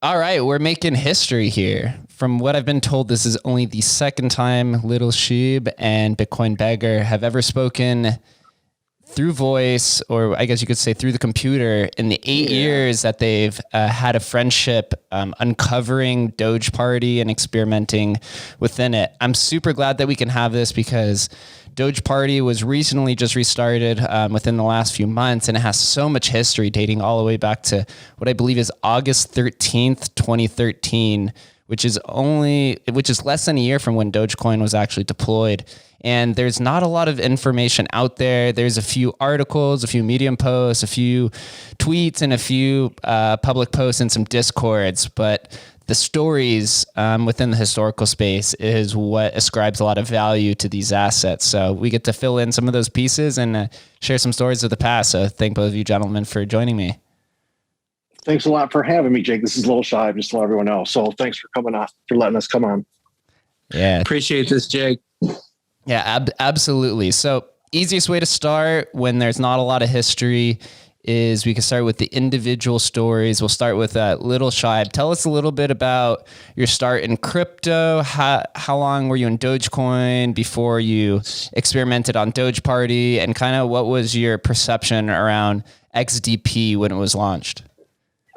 All right, we're making history here. From what I've been told, this is only the second time LittleShibe and BitcoinBegger have ever spoken through voice, or I guess you could say through the computer, in the 8 years that they've had a friendship uncovering Dogeparty and experimenting within it. I'm super glad that we can have this because Dogeparty was recently just restarted within the last few months, and it has so much history dating all the way back to what I believe is August 13th, 2013, which is less than a year from when Dogecoin was actually deployed. And there's not a lot of information out there. There's a few articles, a few Medium posts, a few tweets, and a few public posts and some Discords. But the stories within the historical space is what ascribes a lot of value to these assets. So we get to fill in some of those pieces and share some stories of the past. So thank both of you gentlemen for joining me. Thanks a lot for having me, Jake. This is LittleShibe, just to let everyone know. So thanks for coming on, for letting us come on. Yeah. Appreciate this, Jake. Yeah, absolutely. So easiest way to start when there's not a lot of history is we can start with the individual stories. We'll start with LittleShibe. Tell us a little bit about your start in crypto. How long were you in Dogecoin before you experimented on Dogeparty, and kind of what was your perception around XDP when it was launched?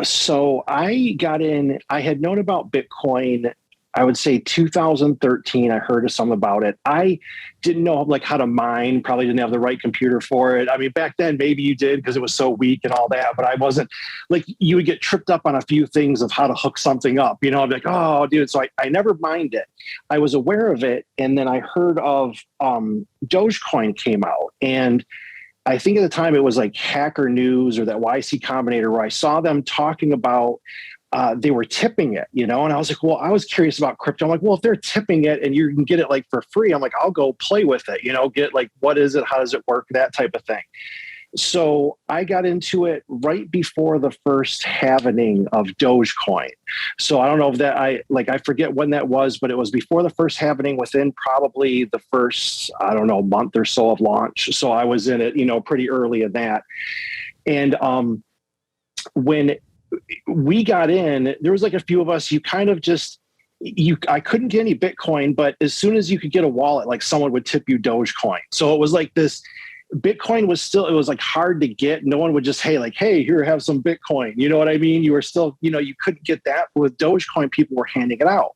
So I got in, I had known about Bitcoin, I would say 2013. I heard of some about it. I didn't know like how to mine, probably didn't have the right computer for it. I mean, back then maybe you did because it was so weak and all that, but I wasn't like, you would get tripped up on a few things of how to hook something up, you know, I'd be like, oh dude. So I never mined it. I was aware of it. And then I heard of Dogecoin came out, and I think at the time it was like Hacker News or that YC Combinator where I saw them talking about they were tipping it, you know, and I was like, well, I was curious about crypto. I'm like, well, if they're tipping it and you can get it like for free, I'm like, I'll go play with it, you know, get like, what is it? How does it work? That type of thing. So I got into it right before the first halvening of Dogecoin. So I don't know if that I forget when that was, but it was before the first halvening, within probably the first, I don't know, month or so of launch. So I was in it, you know, pretty early in that. And when we got in, there was like a few of us, you kind of just, I couldn't get any Bitcoin, but as soon as you could get a wallet, like someone would tip you Dogecoin. So it was like this, Bitcoin was still, it was like hard to get. No one would just, hey, here, have some Bitcoin. You know what I mean? You were still, you know, you couldn't get that. With Dogecoin, people were handing it out.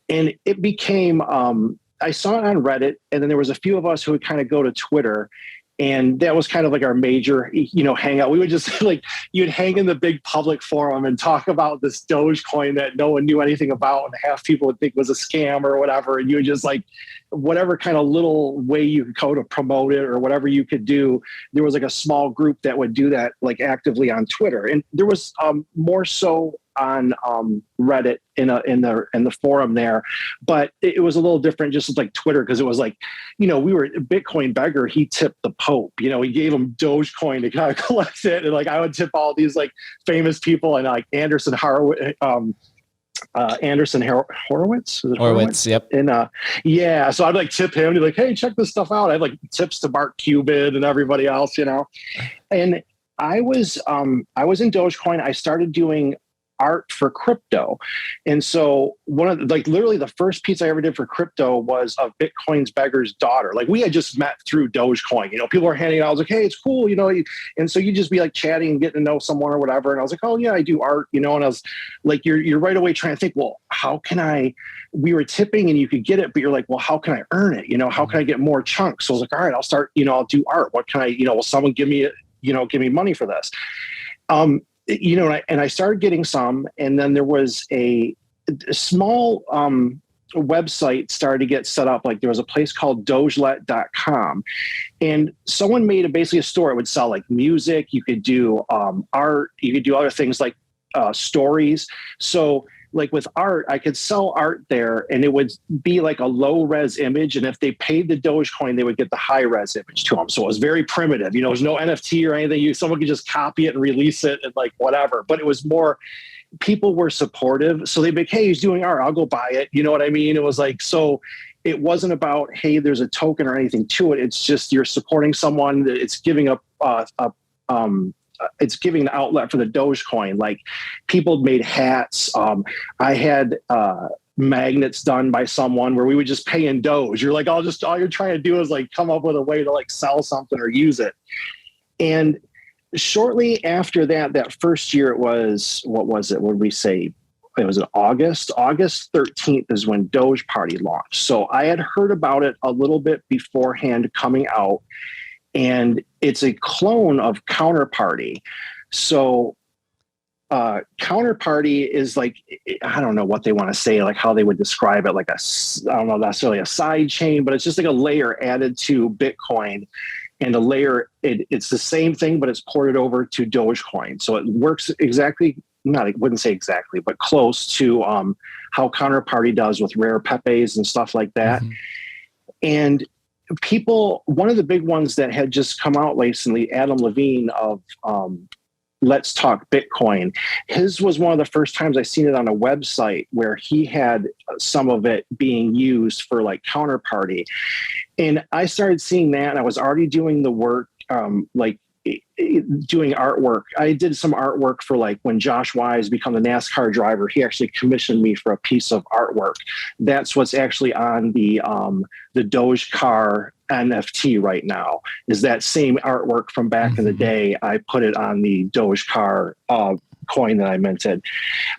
And it became, I saw it on Reddit, and then there was a few of us who would kind of go to Twitter. And that was kind of like our major, you know, hangout. We would just like, you'd hang in the big public forum and talk about this Dogecoin that no one knew anything about, and half people would think was a scam or whatever. And you would just like, whatever kind of little way you could go to promote it or whatever you could do. There was like a small group that would do that like actively on Twitter. And there was more so on Reddit in the forum there, but it was a little different, just like Twitter, because it was like, you know, we were BitcoinBegger. He tipped the Pope. You know, he gave him Dogecoin to kind of collect it, and like I would tip all these like famous people, and like Anderson Horowitz. Horowitz, yep. And yeah, so I'd like tip him and be like, hey, check this stuff out. I had like tips to Mark Cuban and everybody else, you know. And I was in Dogecoin. I started doing art for crypto. And so one of the, like literally the first piece I ever did for crypto was of Bitcoin's beggar's daughter. Like we had just met through Dogecoin, you know, people were handing out. I was like, hey, it's cool, you know, and so you just be like chatting and getting to know someone or whatever. And I was like, oh yeah, I do art, you know, and I was like, you're right away trying to think, well, how can we were tipping and you could get it, but you're like, well, how can I earn it? You know, how can I get more chunks? So I was like, all right, I'll start, you know, I'll do art. What can I, you know, will someone give me money for this? You know, and I started getting some, and then there was a small website started to get set up. Like there was a place called Dogelet.com, and someone made basically a store. It would sell like music. You could do art. You could do other things like stories. So like with art, I could sell art there, and it would be like a low res image. And if they paid the Dogecoin, they would get the high res image to them. So it was very primitive. You know, there's no NFT or anything. Someone could just copy it and release it and like whatever. But it was more, people were supportive. So they'd be like, hey, he's doing art, I'll go buy it. You know what I mean? It was like, so it wasn't about, hey, there's a token or anything to it. It's just you're supporting someone. It's giving it's giving the outlet for the Dogecoin. Like people made hats. I had magnets done by someone where we would just pay in Doge. You're like, all you're trying to do is like come up with a way to like sell something or use it. And shortly after that first year, it was, what was it? What did we say? It was in August 13th is when Dogeparty launched. So I had heard about it a little bit beforehand coming out, and it's a clone of Counterparty. So Counterparty is like, I don't know what they want to say, like how they would describe it, like I don't know, necessarily a side chain, but it's just like a layer added to Bitcoin. And a layer, it's the same thing, but it's ported over to Dogecoin. So it works exactly, I wouldn't say exactly, but close to how Counterparty does with rare Pepes and stuff like that. Mm-hmm. And one of the big ones that had just come out recently, Adam Levine of Let's Talk Bitcoin, his was one of the first times I seen it on a website where he had some of it being used for like Counterparty. And I started seeing that, and I was already doing the work, doing artwork. I did some artwork for like when Josh Wise became the NASCAR driver, he actually commissioned me for a piece of artwork. That's what's actually on the Dogecar NFT right now, is that same artwork from back in the day. I put it on the Dogecar coin that I minted.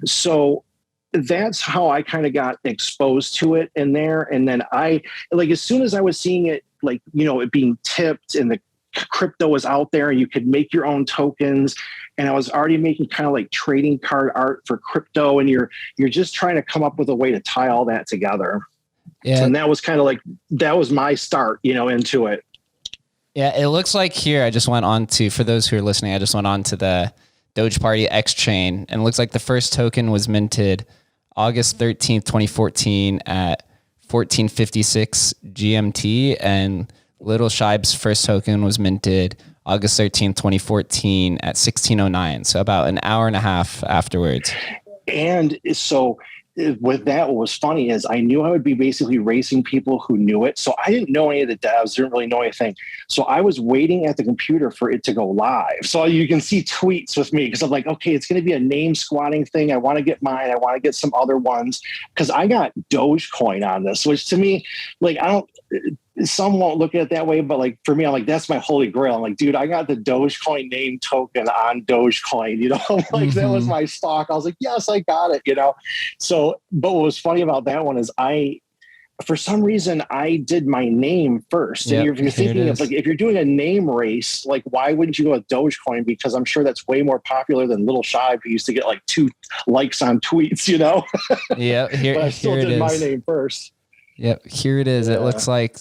So that's how I kind of got exposed to it in there. And then as soon as I was seeing it, like, it being tipped and the crypto was out there and you could make your own tokens, and I was already making kind of like trading card art for crypto, and you're just trying to come up with a way to tie all that together. Yeah. And that was kind of like, that was my start, into it. Yeah. It looks like here, I just went on to, for those who are listening, I just went on to the Dogeparty X chain, and it looks like the first token was minted August 13th, 2014 at 1456 GMT, and LittleShibe's first token was minted August 13th, 2014 at 1609. So about an hour and a half afterwards. And so with that, what was funny is I knew I would be basically racing people who knew it. So I didn't know any of the devs, didn't really know anything. So I was waiting at the computer for it to go live. So you can see tweets with me because I'm like, okay, it's going to be a name squatting thing. I want to get mine. I want to get some other ones because I got Dogecoin on this, which to me, like, some won't look at it that way, but like for me, I'm like, that's my holy grail. I'm like, dude, I got the Dogecoin name token on Dogecoin, like that was my stock. I was like, yes, I got it, So, but what was funny about that one is for some reason, I did my name first. And if you're thinking of like, if you're doing a name race, like why wouldn't you go with Dogecoin? Because I'm sure that's way more popular than LittleShibe, who used to get like 2 likes on tweets, Yeah. But I still did my name first. Yep, here it is. Yeah. It looks like,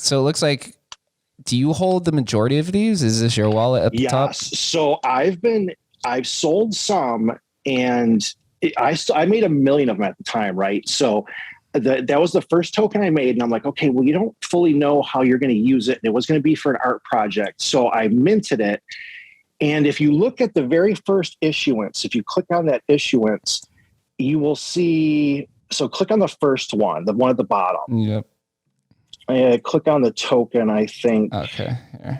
do you hold the majority of these? Is this your wallet at the top? Yes. So I've sold some, and I made 1 million of them at the time, right? So that was the first token I made, and I'm like, okay, well, you don't fully know how you're going to use it, and it was going to be for an art project. So I minted it, and if you look at the very first issuance, if you click on that issuance, you will see. So click on the first one, the one at the bottom. Yep. Click on the token, I think. Okay. Yeah.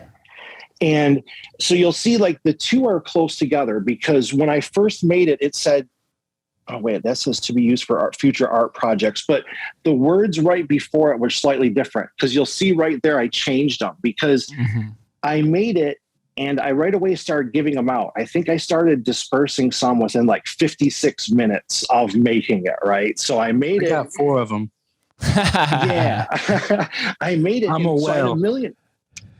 And so you'll see like the two are close together because when I first made it, it said, oh wait, that says to be used for future art projects. But the words right before it were slightly different because you'll see right there, I changed them because I made it. And I right away started giving them out. I think I started dispersing some within like 56 minutes of making it, right? So I made it. I got 4 of them. Yeah. I made it. I'm a so I had 1 million.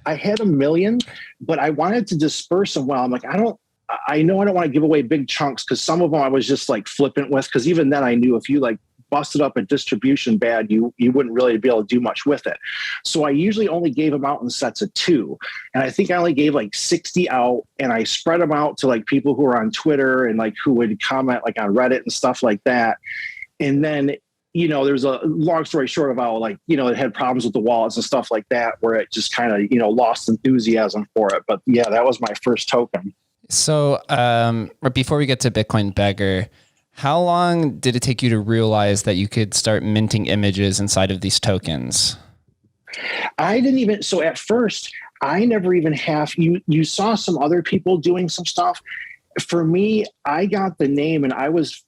I had 1 million, but I wanted to disperse them well. I'm like, I know I don't want to give away big chunks because some of them I was just like flippant with because even then I knew if you like busted up a distribution bad, you wouldn't really be able to do much with it. So I usually only gave them out in sets of 2. And I think I only gave like 60 out, and I spread them out to like people who are on Twitter and like who would comment like on Reddit and stuff like that. And then, there's a long story short about like, it had problems with the wallets and stuff like that, where it just kind of, lost enthusiasm for it. But yeah, that was my first token. So before we get to BitcoinBegger, how long did it take you to realize that you could start minting images inside of these tokens? I didn't even, so at first I never even you saw some other people doing some stuff. For me, I got the name and I was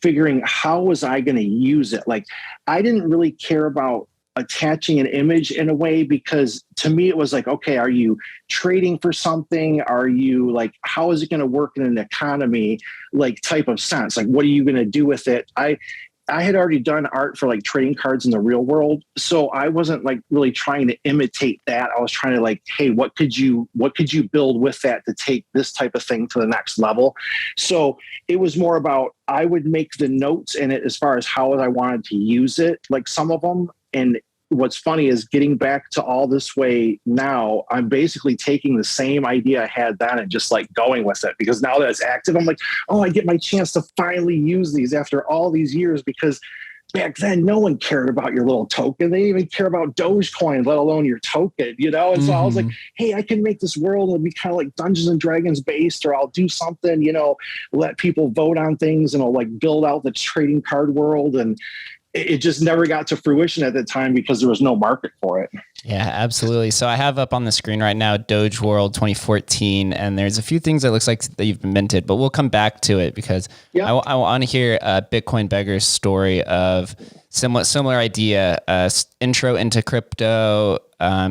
figuring how was I going to use it. Like, I didn't really care about attaching an image in a way, because to me it was like, okay, are you trading for something? Are you like, how is it going to work in an economy, like, type of sense? Like, what are you going to do with it? I had already done art for like trading cards in the real world, so I wasn't like really trying to imitate that. I was trying to like, hey, what could you build with that to take this type of thing to the next level? So it was more about, I would make the notes in it as far as how I wanted to use it, like some of them. And what's funny is, getting back to all this way now, I'm basically taking the same idea I had then and just like going with it, because now that it's active, I'm like, oh, I get my chance to finally use these after all these years, because back then no one cared about your little token. They didn't even care about Dogecoin, let alone your token, you know? And so I was like, hey, I can make this world and be kind of like Dungeons and Dragons based, or I'll do something, you know, let people vote on things, and I'll like build out the trading card world. And it just never got to fruition at the time because there was no market for it. Yeah, absolutely. So I have up on the screen right now Dogeworld 2014, and there's a few things that looks like that you've minted, but we'll come back to it because I want to hear BitcoinBegger's story of similar idea, intro into crypto,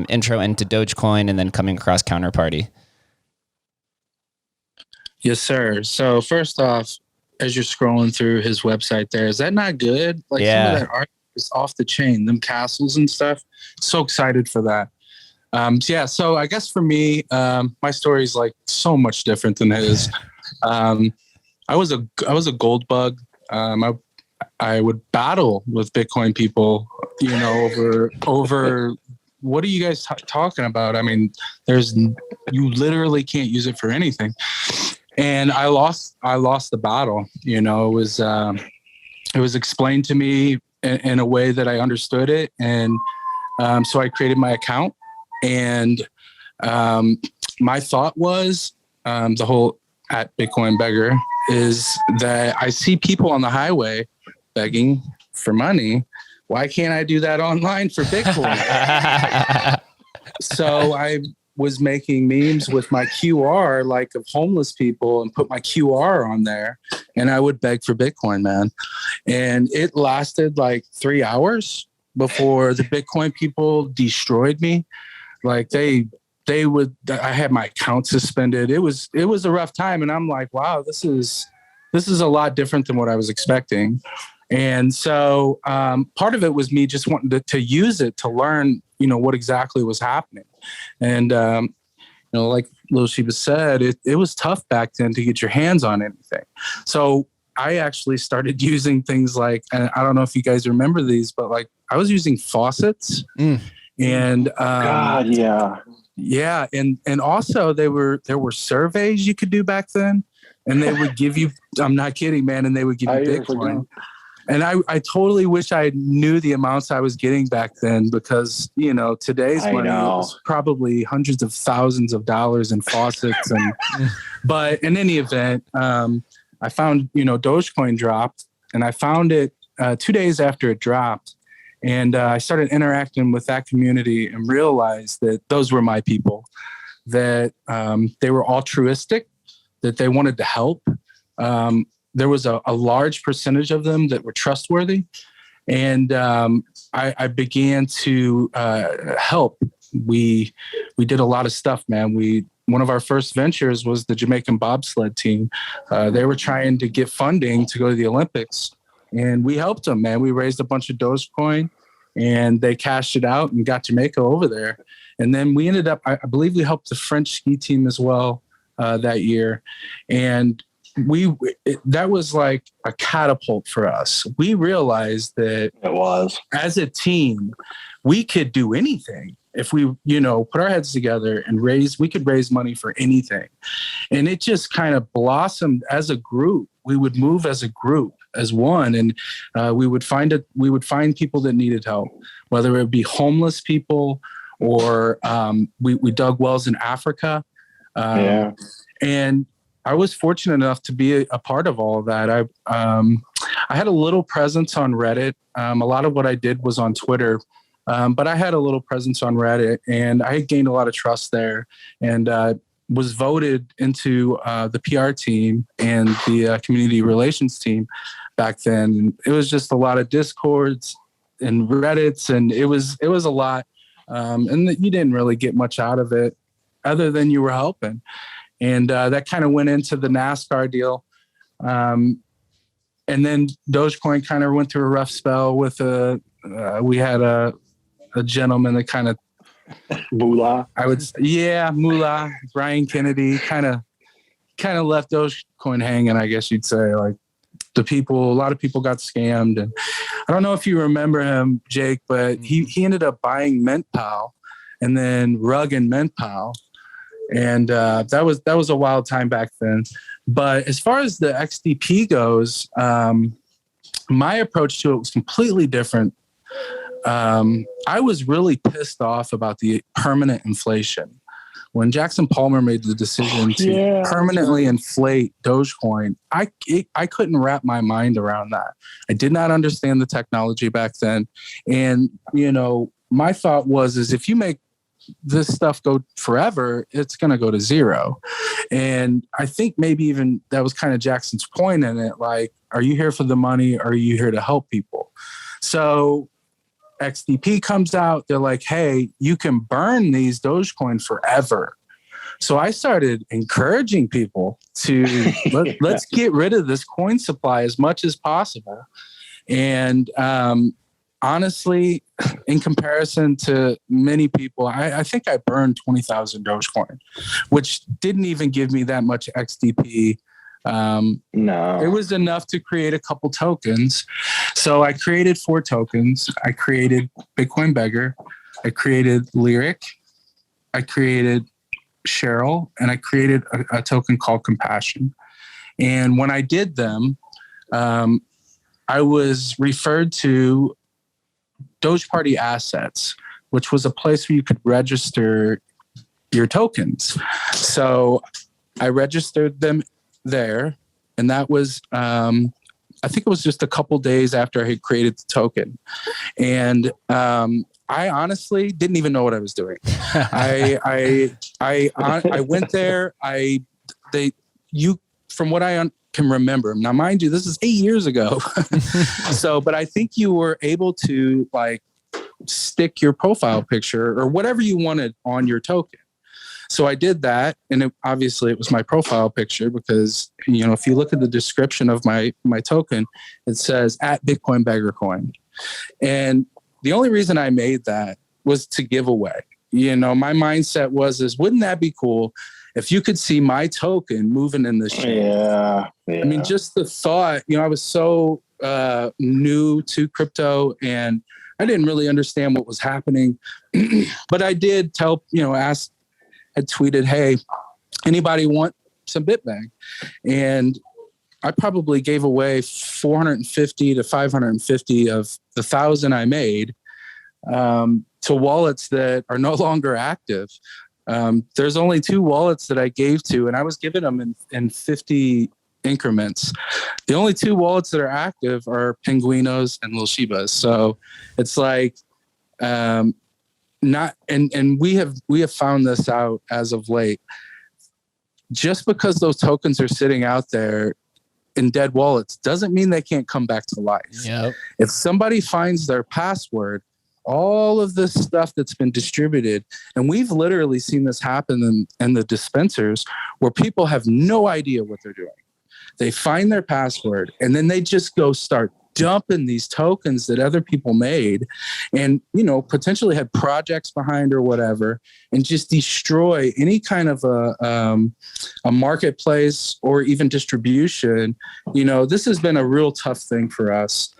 intro into Dogecoin, and then coming across Counterparty. Yes, sir. So first off, as you're scrolling through his website there, is that not good? Like, some of that art is off the chain, them castles and stuff. So excited for that. So I guess for me, my story is like so much different than his. I was a gold bug. I would battle with Bitcoin people, you know, over what are you guys talking about? I mean, you literally can't use it for anything. And I lost the battle. You know, it was explained to me in a way that I understood it. And so I created my account, and my thought was, the whole at BitcoinBegger, is that I see people on the highway begging for money. Why can't I do that online for Bitcoin? So I was making memes with my QR, like of homeless people, and put my QR on there, and I would beg for Bitcoin, man. And it lasted like 3 hours before the Bitcoin people destroyed me. Like I had my account suspended. It was a rough time. And I'm like, wow, this is a lot different than what I was expecting. And so part of it was me just wanting to use it to learn, you know, what exactly was happening. And, you know, like LittleShibe said, it was tough back then to get your hands on anything. So I actually started using things like, and I don't know if you guys remember these, but like I was using faucets. And God, yeah. Yeah. And also there were surveys you could do back then, and they would give you, I'm not kidding, man, and they would give you Bitcoin. And I totally wish I knew the amounts I was getting back then, because, you know, today's money was probably hundreds of thousands of dollars in faucets. But in any event, I found, you know, Dogecoin dropped, and I found it 2 days after it dropped. And I started interacting with that community and realized that those were my people, that they were altruistic, that they wanted to help. There was a large percentage of them that were trustworthy. And I began to help. We did a lot of stuff, man. One of our first ventures was the Jamaican bobsled team. They were trying to get funding to go to the Olympics, and we helped them, man. We raised a bunch of Dogecoin, and they cashed it out and got Jamaica over there. And then we ended up, I believe we helped the French ski team as well that year. And that was like a catapult for us. We realized that it was, as a team, we could do anything. If we, you know, put our heads together and we could raise money for anything. And it just kind of blossomed as a group. We would move as a group, as one, and we would find people that needed help, whether it be homeless people or we dug wells in Africa. And I was fortunate enough to be a part of all of that. I had a little presence on Reddit. A lot of what I did was on Twitter. But I had a little presence on Reddit, and I gained a lot of trust there, and was voted into the PR team and the community relations team back then. And it was just a lot of Discords and Reddits, and it was a lot. And you didn't really get much out of it other than you were helping. And that kind of went into the NASCAR deal. And then Dogecoin kind of went through a rough spell with we had a gentleman that kind of Moolah. Moolah, Brian Kennedy kind of left Dogecoin hanging, I guess you'd say. Like a lot of people got scammed. And I don't know if you remember him, Jake, but he ended up buying MintPal and then rugging MintPal. And that was a wild time back then. But as far as the XDP goes, my approach to it was completely different. I was really pissed off about the permanent inflation. When Jackson Palmer made the decision to permanently inflate Dogecoin, I couldn't wrap my mind around that. I did not understand the technology back then. And, my thought is if you make this stuff go forever, it's going to go to zero. And I think maybe even that was kind of Jackson's point in it. Like, are you here for the money? Or are you here to help people? So XDP comes out. They're like, hey, you can burn these Dogecoin forever. So I started encouraging people to let's get rid of this coin supply as much as possible. And honestly, in comparison to many people, I think I burned 20,000 Dogecoin, which didn't even give me that much XDP. No, it was enough to create a couple tokens. So I created 4 tokens. I created BitcoinBegger. I created Lyric. I created Cheryl, and I created a token called Compassion. And when I did them, I was referred to Dogeparty Assets, which was a place where you could register your tokens. So I registered them there, and that was I think it was just a couple days after I had created the token. And I honestly didn't even know what I was doing. I went there. From what I can remember. Now, mind you, this is 8 years ago. But I think you were able to like stick your profile picture or whatever you wanted on your token. So I did that, and obviously it was my profile picture because if you look at the description of my token, it says @BitcoinBegger coin, and the only reason I made that was to give away. My mindset was wouldn't that be cool if you could see my token moving in the chain? Yeah. I mean, just the thought. I was so new to crypto, and I didn't really understand what was happening, but I did had tweeted, hey, anybody want some BitBang? And I probably gave away 450 to 550 of the 1,000 I made to wallets that are no longer active. There's only 2 wallets that I gave to, and I was giving them in 50 increments. The only 2 wallets that are active are Pinguinos and LittleShibe's. So it's like, we have found this out as of late. Just because those tokens are sitting out there in dead wallets doesn't mean they can't come back to life. Yep. If somebody finds their password, all of this stuff that's been distributed, and we've literally seen this happen in the dispensers where people have no idea what they're doing. They find their password and then they just go start dumping these tokens that other people made and, potentially had projects behind or whatever, and just destroy any kind of a marketplace or even distribution. This has been a real tough thing for us.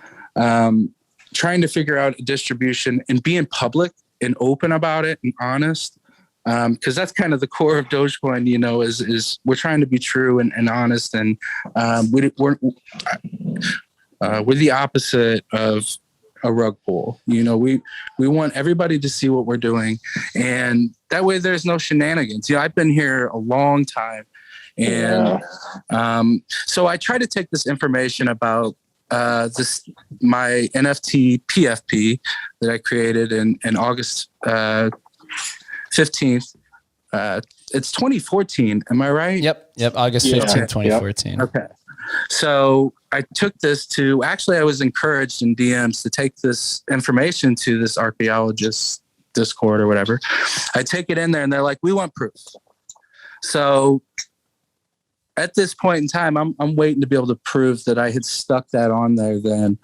Trying to figure out a distribution and being public and open about it and honest. Because that's kind of the core of Dogecoin, is we're trying to be true and honest. And we're the opposite of a rug pull. We want everybody to see what we're doing. And that way there's no shenanigans. I've been here a long time. And so I try to take this information about my NFT PFP that I created in August 15th. It's 2014. Am I right? Yep. August 15th, 2014. Yep. Okay. So I took this to, actually I was encouraged in DMs to take this information to this archaeologist Discord or whatever. I take it in there and they're like, we want proof. So at this point in time, I'm waiting to be able to prove that I had stuck that on there then.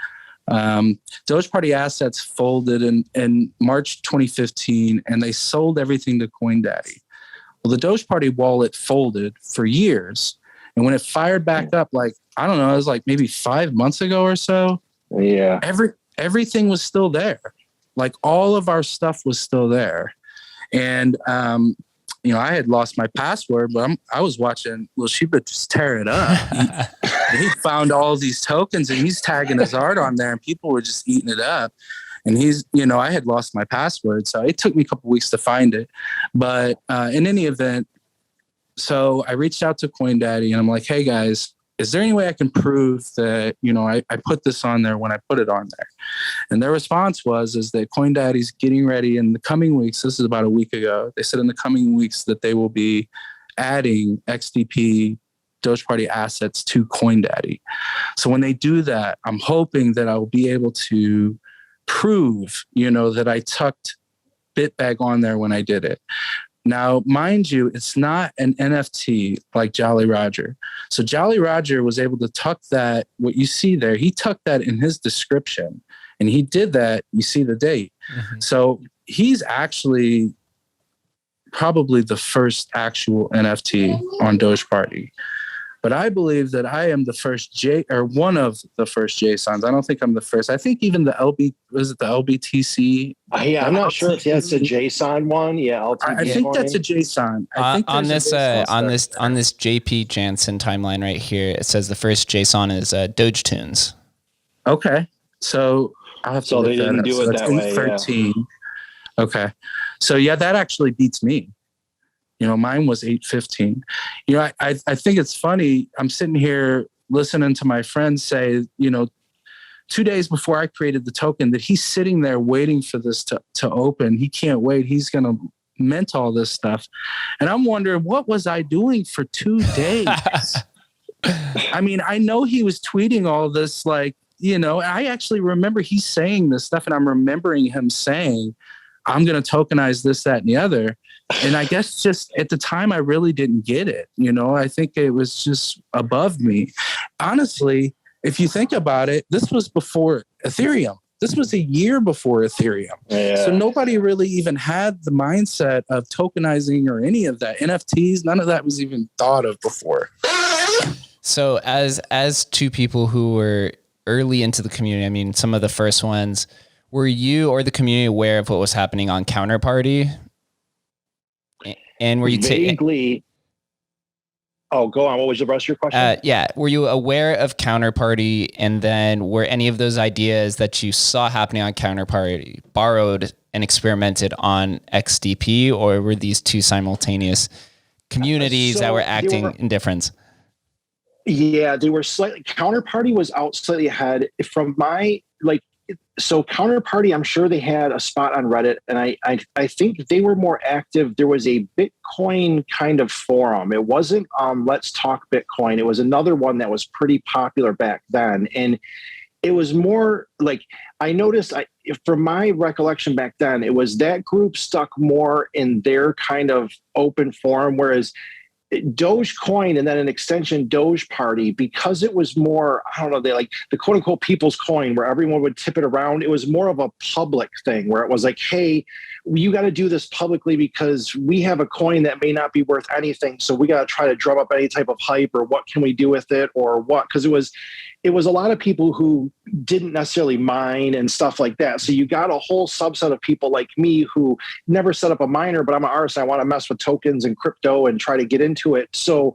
Dogeparty assets folded in March 2015 and they sold everything to CoinDaddy. Well, the Dogeparty wallet folded for years. And when it fired back up, like, I don't know, it was like maybe 5 months ago or so. Yeah. Everything was still there. Like all of our stuff was still there. And, I had lost my password, but I was watching LittleShibe just tear it up. He found all these tokens and he's tagging his art on there and people were just eating it up. And I had lost my password. So it took me a couple weeks to find it. But in any event, so I reached out to CoinDaddy and I'm like, hey guys, is there any way I can prove that, I put this on there when I put it on there? And their response is that CoinDaddy's getting ready in the coming weeks. This is about a week ago. They said in the coming weeks that they will be adding XDP Dogeparty assets to CoinDaddy. So when they do that, I'm hoping that I'll be able to prove, that I tucked BitBeg on there when I did it. Now, mind you, it's not an NFT like Jollyroger. So Jollyroger was able to tuck that, what you see there, he tucked that in his description. And he did that, you see the date. Mm-hmm. So he's actually probably the first actual NFT on Dogeparty. But I believe that I am the first one of the first JSONs. I don't think I'm the first. I think even the LBTC? I'm not sure if that's a JSON one. Yeah, I think that's a JSON. On this JP Jansen timeline right here, it says the first JSON is Dogetunes. Okay, so I'll have to. So they didn't do it that way. 13. Yeah. Okay, so yeah, that actually beats me. Mine was 8:15. I think it's funny. I'm sitting here listening to my friend say, 2 days before I created the token, that he's sitting there waiting for this to open. He can't wait. He's going to mint all this stuff. And I'm wondering, what was I doing for 2 days? I mean, I know he was tweeting all this, I actually remember he's saying this stuff and I'm remembering him saying, I'm going to tokenize this, that, and the other. And I guess just at the time, I really didn't get it. I think it was just above me. Honestly, if you think about it, this was before Ethereum. This was a year before Ethereum. Yeah. So nobody really even had the mindset of tokenizing or any of that. NFTs, none of that was even thought of before. So as two people who were early into the community, I mean, some of the first ones, were you or the community aware of what was happening on Counterparty? And were you vaguely? Oh, go on. What was the rest of your question? Yeah. Were you aware of Counterparty, and then were any of those ideas that you saw happening on Counterparty borrowed and experimented on XDP, or were these two simultaneous communities that were acting in difference? Yeah, they were slightly. Counterparty was out slightly ahead from my So Counterparty, I'm sure they had a spot on Reddit, and I think they were more active. There was a Bitcoin kind of forum. It wasn't Let's Talk Bitcoin. It was another one that was pretty popular back then, and it was more like, I noticed, from my recollection back then, it was that group stuck more in their kind of open forum, whereas Dogecoin and then an extension Dogeparty, because it was more, I don't know, they like the quote unquote people's coin where everyone would tip it around. It was more of a public thing where it was like, hey, you got to do this publicly because we have a coin that may not be worth anything. So we got to try to drum up any type of hype, or what can we do with it, or what? Because it was a lot of people who didn't necessarily mine and stuff like that. So you got a whole subset of people like me who never set up a miner, but I'm an artist. I want to mess with tokens and crypto and try to get into it. So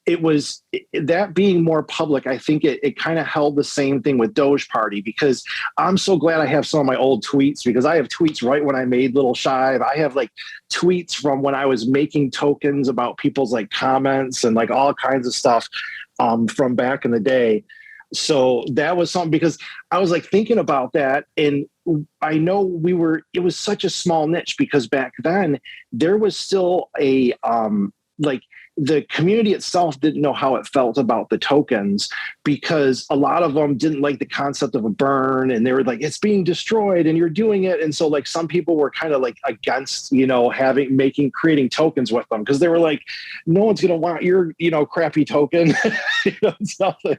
it was that being more public. I think it kind of held the same thing with Dogeparty, because I'm so glad I have some of my old tweets, because I have tweets right when I made LittleShibe. I have like tweets from when I was making tokens about people's like comments and like all kinds of stuff from back in the day. So that was something, because I was like thinking about that, and I know it was such a small niche, because back then there was still a like the community itself didn't know how it felt about the tokens, because a lot of them didn't like the concept of a burn, and they were like, it's being destroyed and you're doing it. And so like some people were kind of like against, creating tokens with them, because they were like, no one's going to want your, crappy token. It's nothing.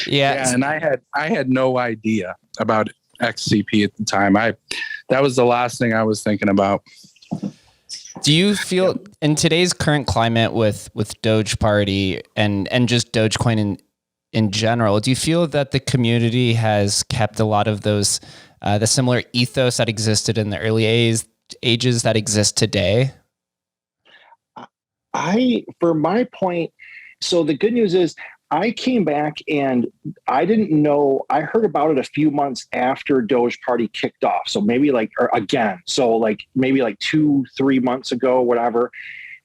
Yeah, and I had no idea about XCP at the time. That was the last thing I was thinking about. Do you feel in today's current climate with Dogeparty and just Dogecoin in general, do you feel that the community has kept a lot of those the similar ethos that existed in the early ages that exist today? For my point, so the good news is I came back and I didn't know, I heard about it a few months after Dogeparty kicked off. So maybe maybe 2-3 months ago, whatever.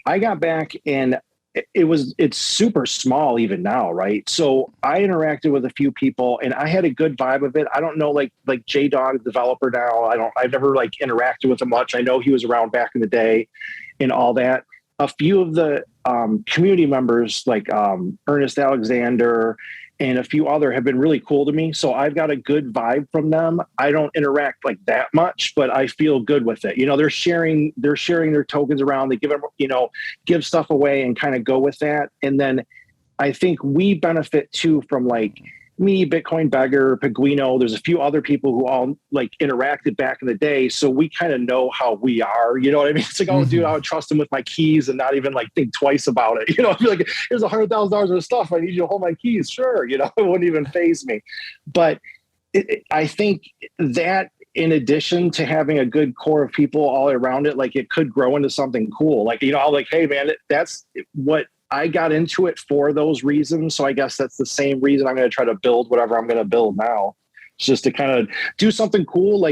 I got back and it's super small even now, right? So I interacted with a few people and I had a good vibe of it. I don't know, like J-Dog, developer now. I've never interacted with him much. I know he was around back in the day and all that. A few of the community members like Ernest Alexander and a few other have been really cool to me. So I've got a good vibe from them. I don't interact like that much, but I feel good with it. They're sharing their tokens around. They give them, give stuff away and kind of go with that. And then I think we benefit too from me, BitcoinBegger, Peguino. There's a few other people who all interacted back in the day. So we kind of know how we are, you know what I mean? It's like, oh dude, I would trust him with my keys and not even think twice about it. I'd be like, here's $100,000 of stuff. I need you to hold my keys. Sure. It wouldn't even faze me. But I think that in addition to having a good core of people all around it, it could grow into something cool. Hey man, that's what I got into it for, those reasons. So I guess that's the same reason I'm going to try to build whatever I'm going to build now. It's just to kind of do something cool.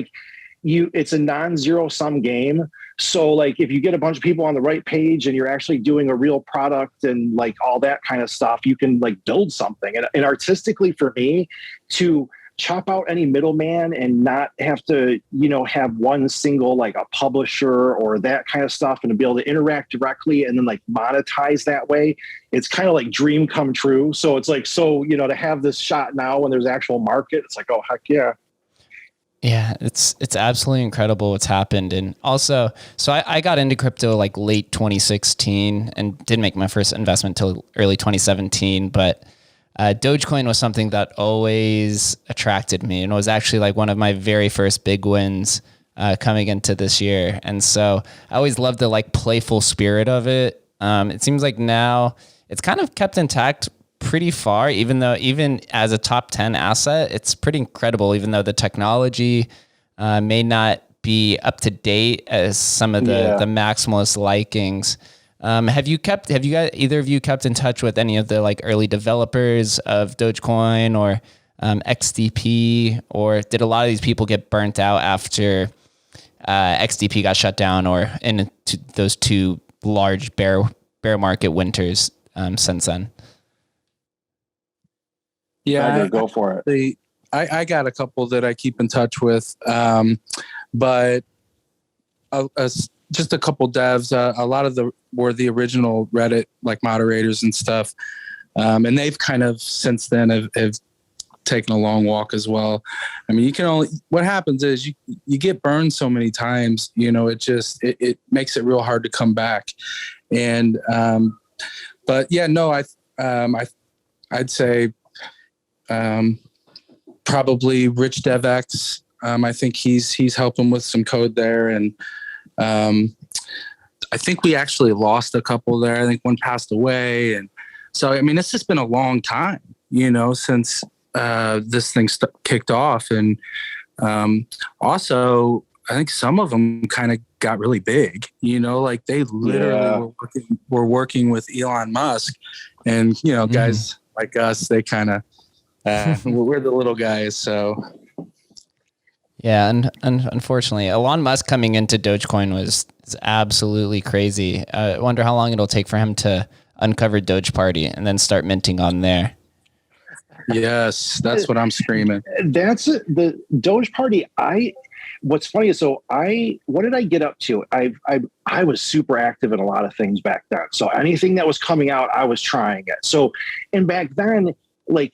It's a non-zero sum game. So if you get a bunch of people on the right page and you're actually doing a real product and all that kind of stuff, you can build something. And artistically for me, to chop out any middleman and not have to, have one single, a publisher or that kind of stuff, and to be able to interact directly and then monetize that way. It's kind of dream come true. So it's to have this shot now when there's actual market, it's oh, heck yeah. Yeah, it's absolutely incredible what's happened. And also, so I got into crypto late 2016 and didn't make my first investment till early 2017, but Dogecoin was something that always attracted me, and it was actually one of my very first big wins coming into this year. And so I always loved the playful spirit of it. It seems like now it's kind of kept intact pretty far, even as a top 10 asset, it's pretty incredible, even though the technology may not be up to date as some of the maximalist likings. Have you guys, either of you kept in touch with any of the early developers of Dogecoin or XDP, or did a lot of these people get burnt out after XDP got shut down, or in those two large bear market winters since then? Yeah, go for it. I got a couple that I keep in touch with, but just a couple devs. A lot of were the original Reddit moderators and stuff, and they've kind of since then have taken a long walk as well. I mean, what happens is you get burned so many times, it makes it real hard to come back. And but yeah, no, I'd say probably Rich DevX. I think he's helping with some code there, and I think we actually lost a couple there. I think one passed away, and so I mean, it's just been a long time, since this thing kicked off. And also, I think some of them kind of got really big. They literally were working with Elon Musk, and guys like us, they kind of we're the little guys, so. Yeah, and unfortunately, Elon Musk coming into Dogecoin is absolutely crazy. I wonder how long it'll take for him to uncover Dogeparty and then start minting on there. Yes, that's what I'm screaming. That's it. The Doge Party. What's funny is, what did I get up to? I was super active in a lot of things back then. So anything that was coming out, I was trying it. So, and back then, like,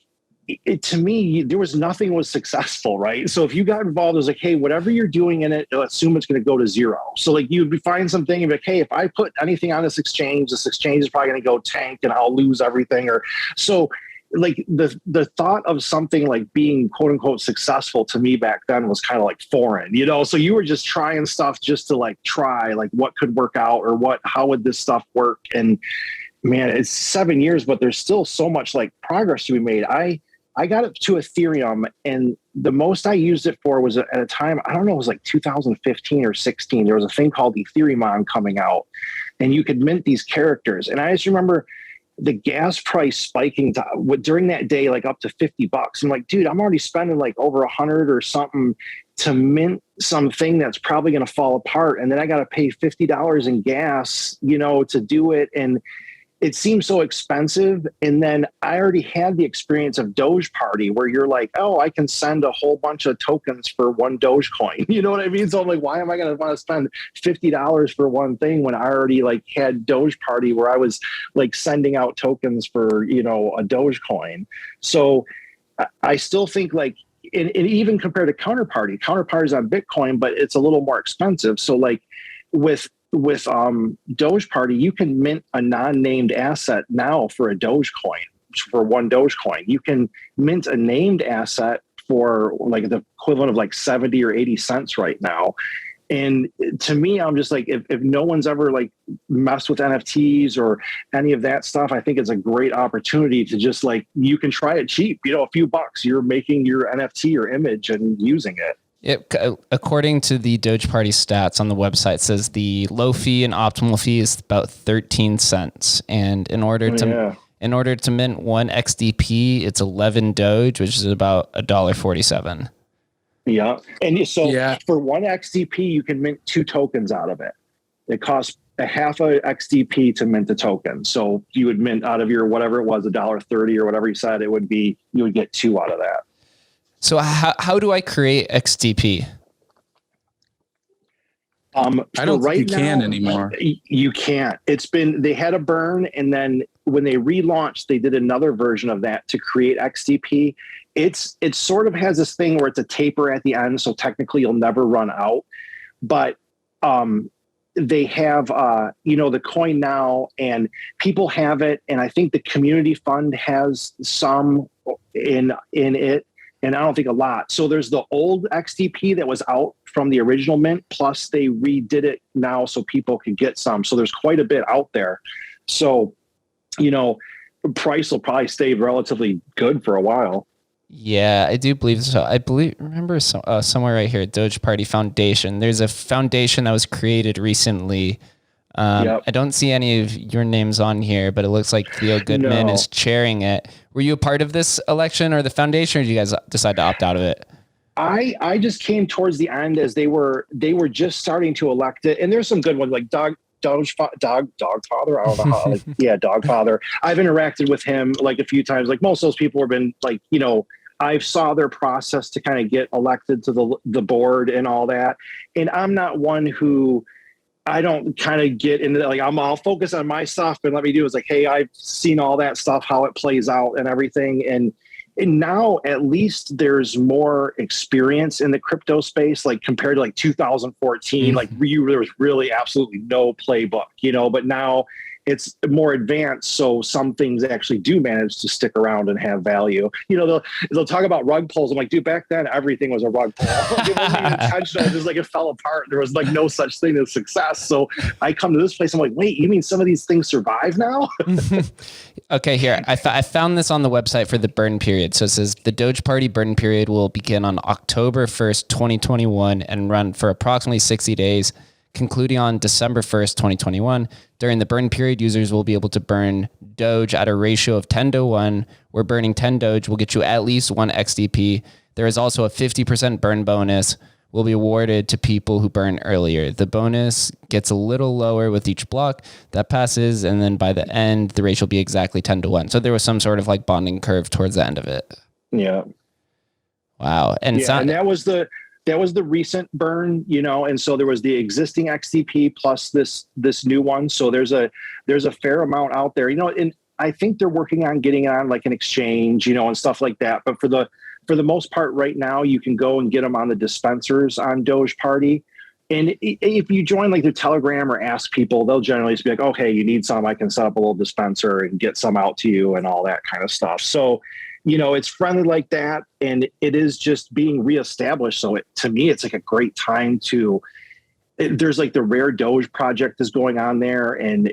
to me, there was nothing was successful, right? So if you got involved, it was like, hey, whatever you're doing in it, assume it's going to go to zero. So like you'd find something and be like, hey, if I put anything on this exchange is probably going to go tank and I'll lose everything. Or so like the thought of something like being quote unquote successful to me back then was kind of like foreign, So you were just trying stuff just to like try like what could work out or how would this stuff work? And man, it's 7 years, but there's still so much like progress to be made. I got it to Ethereum, and the most I used it for was at a time, I don't know, it was like 2015 or 16. There was a thing called Ethereum coming out, and you could mint these characters. And I just remember the gas price spiking during that day, like up to $50. I'm like, dude, I'm already spending like over 100 or something to mint something that's probably going to fall apart. And then I got to pay $50 in gas, to do it. And it seems so expensive. And then I already had the experience of Dogeparty where you're like, oh, I can send a whole bunch of tokens for one Dogecoin. You know what I mean? So I'm like, why am I going to want to spend $50 for one thing when I already like had Dogeparty where I was like sending out tokens for, a Dogecoin. So I still think like, and even compared to Counterparty's on Bitcoin, but it's a little more expensive. So like with Dogeparty, you can mint a non-named asset now for a Dogecoin, for one Dogecoin. You can mint a named asset for like the equivalent of like 70 or 80 cents right now. And to me, I'm just like, if no one's ever like messed with NFTs or any of that stuff, I think it's a great opportunity to just like, you can try it cheap, a few bucks, you're making your NFT or image and using it. According to the Dogeparty stats on the website, it says the low fee and optimal fee is about 13 cents. And in order to mint one XDP, it's 11 Doge, which is about $1.47. Yeah. And so for one XDP, you can mint 2 tokens out of it. It costs a half a XDP to mint the token. So you would mint out of your, whatever it was, $1.30 or whatever you said it would be, you would get 2 out of that. So how do I create XDP? I don't think you can anymore. You can't. They had a burn, and then when they relaunched, they did another version of that to create XDP. It sort of has this thing where it's a taper at the end, so technically you'll never run out. But they have the coin now, and people have it, and I think the community fund has some in it. And I don't think a lot. So there's the old XDP that was out from the original mint, plus they redid it now so people can get some. So there's quite a bit out there. So, price will probably stay relatively good for a while. Yeah, I do believe so. Remember somewhere right here, Dogeparty Foundation. There's a foundation that was created recently. I don't see any of your names on here, but it looks like Theo Goodman is chairing it. Were you a part of this election or the foundation, or did you guys decide to opt out of it? I just came towards the end as they were just starting to elect it. And there's some good ones like Dogfather. I don't know how, Dogfather. I've interacted with him like a few times. Like most of those people have been like, I saw their process to kind of get elected to the board and all that. And I'm not one who, I don't kind of get into that. Like I'll focus on my stuff and let me do is like, hey, I've seen all that stuff, how it plays out and everything. And now at least there's more experience in the crypto space, like compared to like 2014, like there was really absolutely no playbook, but now it's more advanced. So some things actually do manage to stick around and have value. They'll talk about rug pulls. I'm like, dude, back then everything was a rug pull. It wasn't even intentional. It was like it fell apart. There was like no such thing as success. So I come to this place. I'm like, wait, you mean some of these things survive now? Okay, here. I found this on the website for the burn period. So it says the Dogeparty burn period will begin on October 1st, 2021 and run for approximately 60 days. Concluding on December 1st, 2021. During the burn period, users will be able to burn Doge at a ratio of 10-1, where burning 10 Doge will get you at least 1 XDP. There is also a 50% burn bonus will be awarded to people who burn earlier. The bonus gets a little lower with each block that passes, and then by the end, the ratio will be exactly 10-1. So there was some sort of like bonding curve towards the end of it. Yeah. Wow. And, and that was the recent burn, and so there was the existing XTP plus this new one. So there's a fair amount out there, and I think they're working on getting on like an exchange, and stuff like that. But for the most part right now, you can go and get them on the dispensers on Dogeparty. And if you join like the Telegram or ask people, they'll generally just be like, okay, you need some, I can set up a little dispenser and get some out to you and all that kind of stuff. So, it's friendly like that. And it is just being reestablished. So to me, it's like a great time there's like the Rare Doge project is going on there. And,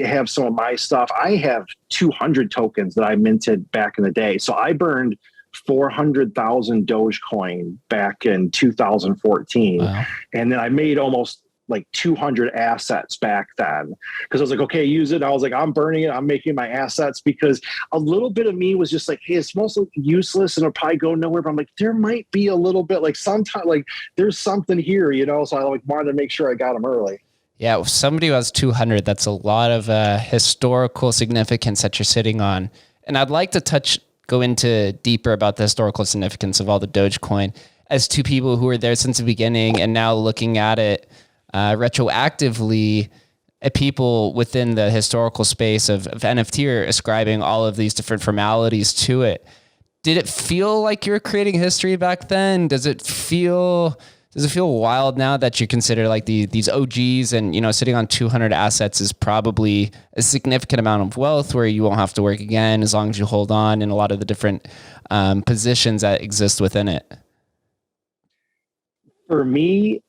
have some of my stuff. I have 200 tokens that I minted back in the day. So I burned 400,000 Dogecoin back in 2014. Wow. And then I made almost like 200 assets back then because I was like, okay, use it. And I was like, I'm burning it. I'm making my assets because a little bit of me was just like, hey, it's mostly useless and it'll probably go nowhere. But I'm like, there might be a little bit like sometimes like there's something here, So I like wanted to make sure I got them early. Yeah. Somebody who has 200, that's a lot of historical significance that you're sitting on. And I'd like to go into deeper about the historical significance of all the Dogecoin as two people who were there since the beginning and now looking at it retroactively at people within the historical space of NFT are ascribing all of these different formalities to it. Did it feel like you were creating history back then? Does it feel wild now that you consider like these OGs and, sitting on 200 assets is probably a significant amount of wealth where you won't have to work again as long as you hold on in a lot of the different positions that exist within it? For me,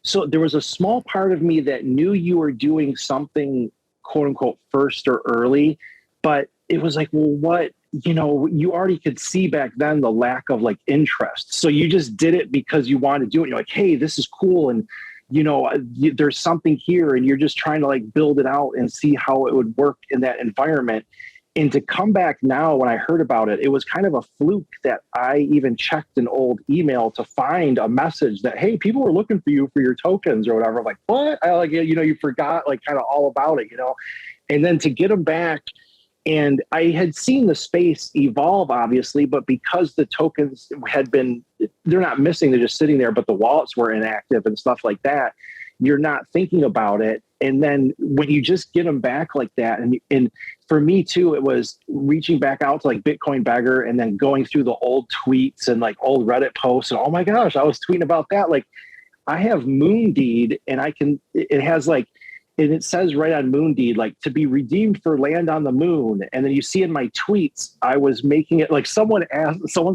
so there was a small part of me that knew you were doing something quote unquote first or early, but it was like, well, what, you already could see back then the lack of like interest. So you just did it because you wanted to do it. You're like, hey, this is cool. And, there's something here and you're just trying to like build it out and see how it would work in that environment. And to come back now, when I heard about it, it was kind of a fluke that I even checked an old email to find a message that, hey, people were looking for you for your tokens or whatever. I'm like, what? I like, you forgot like kind of all about it, and then to get them back. And I had seen the space evolve, obviously, but because the tokens they're not missing, they're just sitting there, but the wallets were inactive and stuff like that. You're not thinking about it. And then when you just get them back like that, and for me too, it was reaching back out to like BitcoinBegger and then going through the old tweets and like old Reddit posts. And oh my gosh, I was tweeting about that. Like I have Moondeed and it has like, and it says right on Moondeed, like to be redeemed for land on the moon. And then you see in my tweets, I was making it like someone's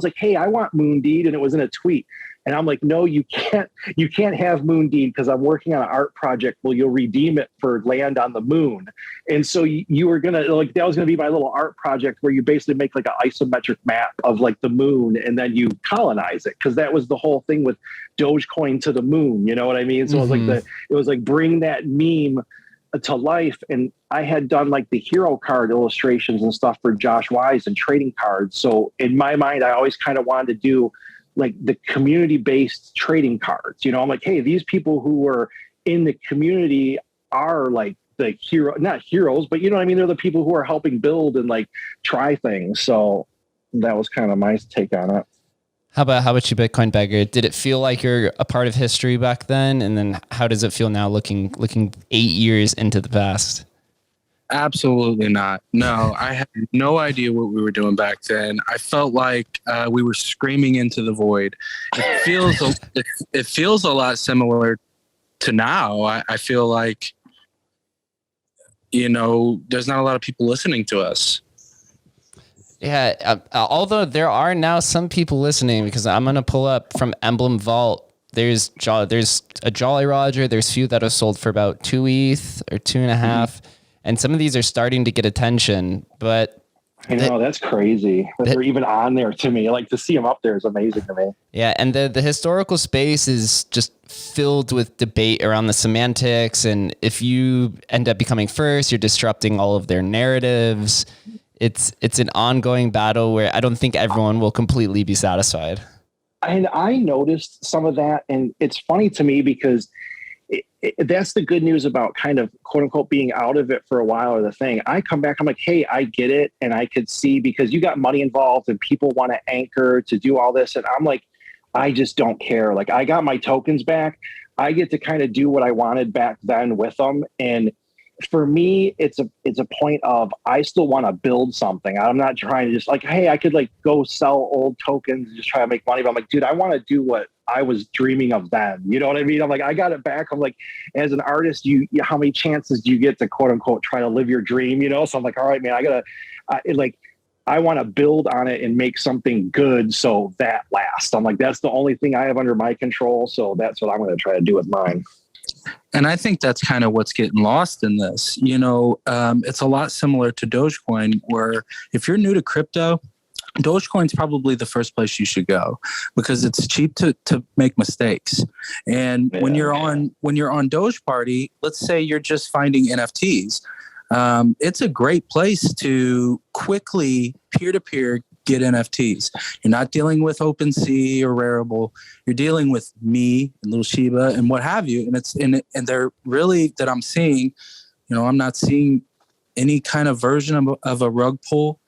like, hey, I want Moondeed. And it was in a tweet. And I'm like, no, you can't have Moondeed because I'm working on an art project. Well, you'll redeem it for land on the moon. And so you were going to like, that was going to be my little art project where you basically make like an isometric map of like the moon and then you colonize it. Cause that was the whole thing with Dogecoin to the moon. You know what I mean? So it was like bring that meme to life. And I had done like the hero card illustrations and stuff for Josh Wise and trading cards. So in my mind, I always kind of wanted to do like the community-based trading cards. I'm like, hey, these people who were in the community are like the not heroes, but you know what I mean? They're the people who are helping build and like try things. So that was kind of my take on it. How about you, BitcoinBegger? Did it feel like you're a part of history back then? And then how does it feel now looking 8 years into the past? Absolutely not. No, I had no idea what we were doing back then. I felt like we were screaming into the void. It feels a lot similar to now. I feel like, there's not a lot of people listening to us. Yeah, although there are now some people listening, because I'm going to pull up from Emblem Vault. There's a Jollyroger. There's few that are sold for about 2 ETH or 2.5. And some of these are starting to get attention, but I know that's crazy that they're even on there to me. Like to see them up there is amazing to me. Yeah. And the historical space is just filled with debate around the semantics. And if you end up becoming first, you're disrupting all of their narratives. It's an ongoing battle where I don't think everyone will completely be satisfied. And I noticed some of that. And it's funny to me because that's the good news about kind of quote unquote being out of it for a while or the thing. I come back, I'm like, hey, I get it. And I could see, because you got money involved and people want to anchor to do all this. And I'm like, I just don't care. Like, I got my tokens back. I get to kind of do what I wanted back then with them. And for me, it's a point of, I still want to build something. I'm not trying to just like, hey, I could like go sell old tokens and just try to make money. But I'm like, dude, I want to do what I was dreaming of then. You know what I mean? I'm like, I got it back. I'm like, as an artist, how many chances do you get to quote unquote try to live your dream? You know? So I'm like, all right, man, I want to build on it and make something good so that lasts. I'm like, that's the only thing I have under my control. So that's what I'm going to try to do with mine. And I think that's kind of what's getting lost in this. It's a lot similar to Dogecoin, where if you're new to crypto, Dogecoin's probably the first place you should go, because it's cheap to make mistakes. And when you're on Dogeparty, let's say you're just finding NFTs, it's a great place to quickly peer-to-peer get NFTs. You're not dealing with OpenSea or Rarible. You're dealing with me and LittleShibe and what have you. And they're really, that I'm seeing, I'm not seeing any kind of version of a rug pull.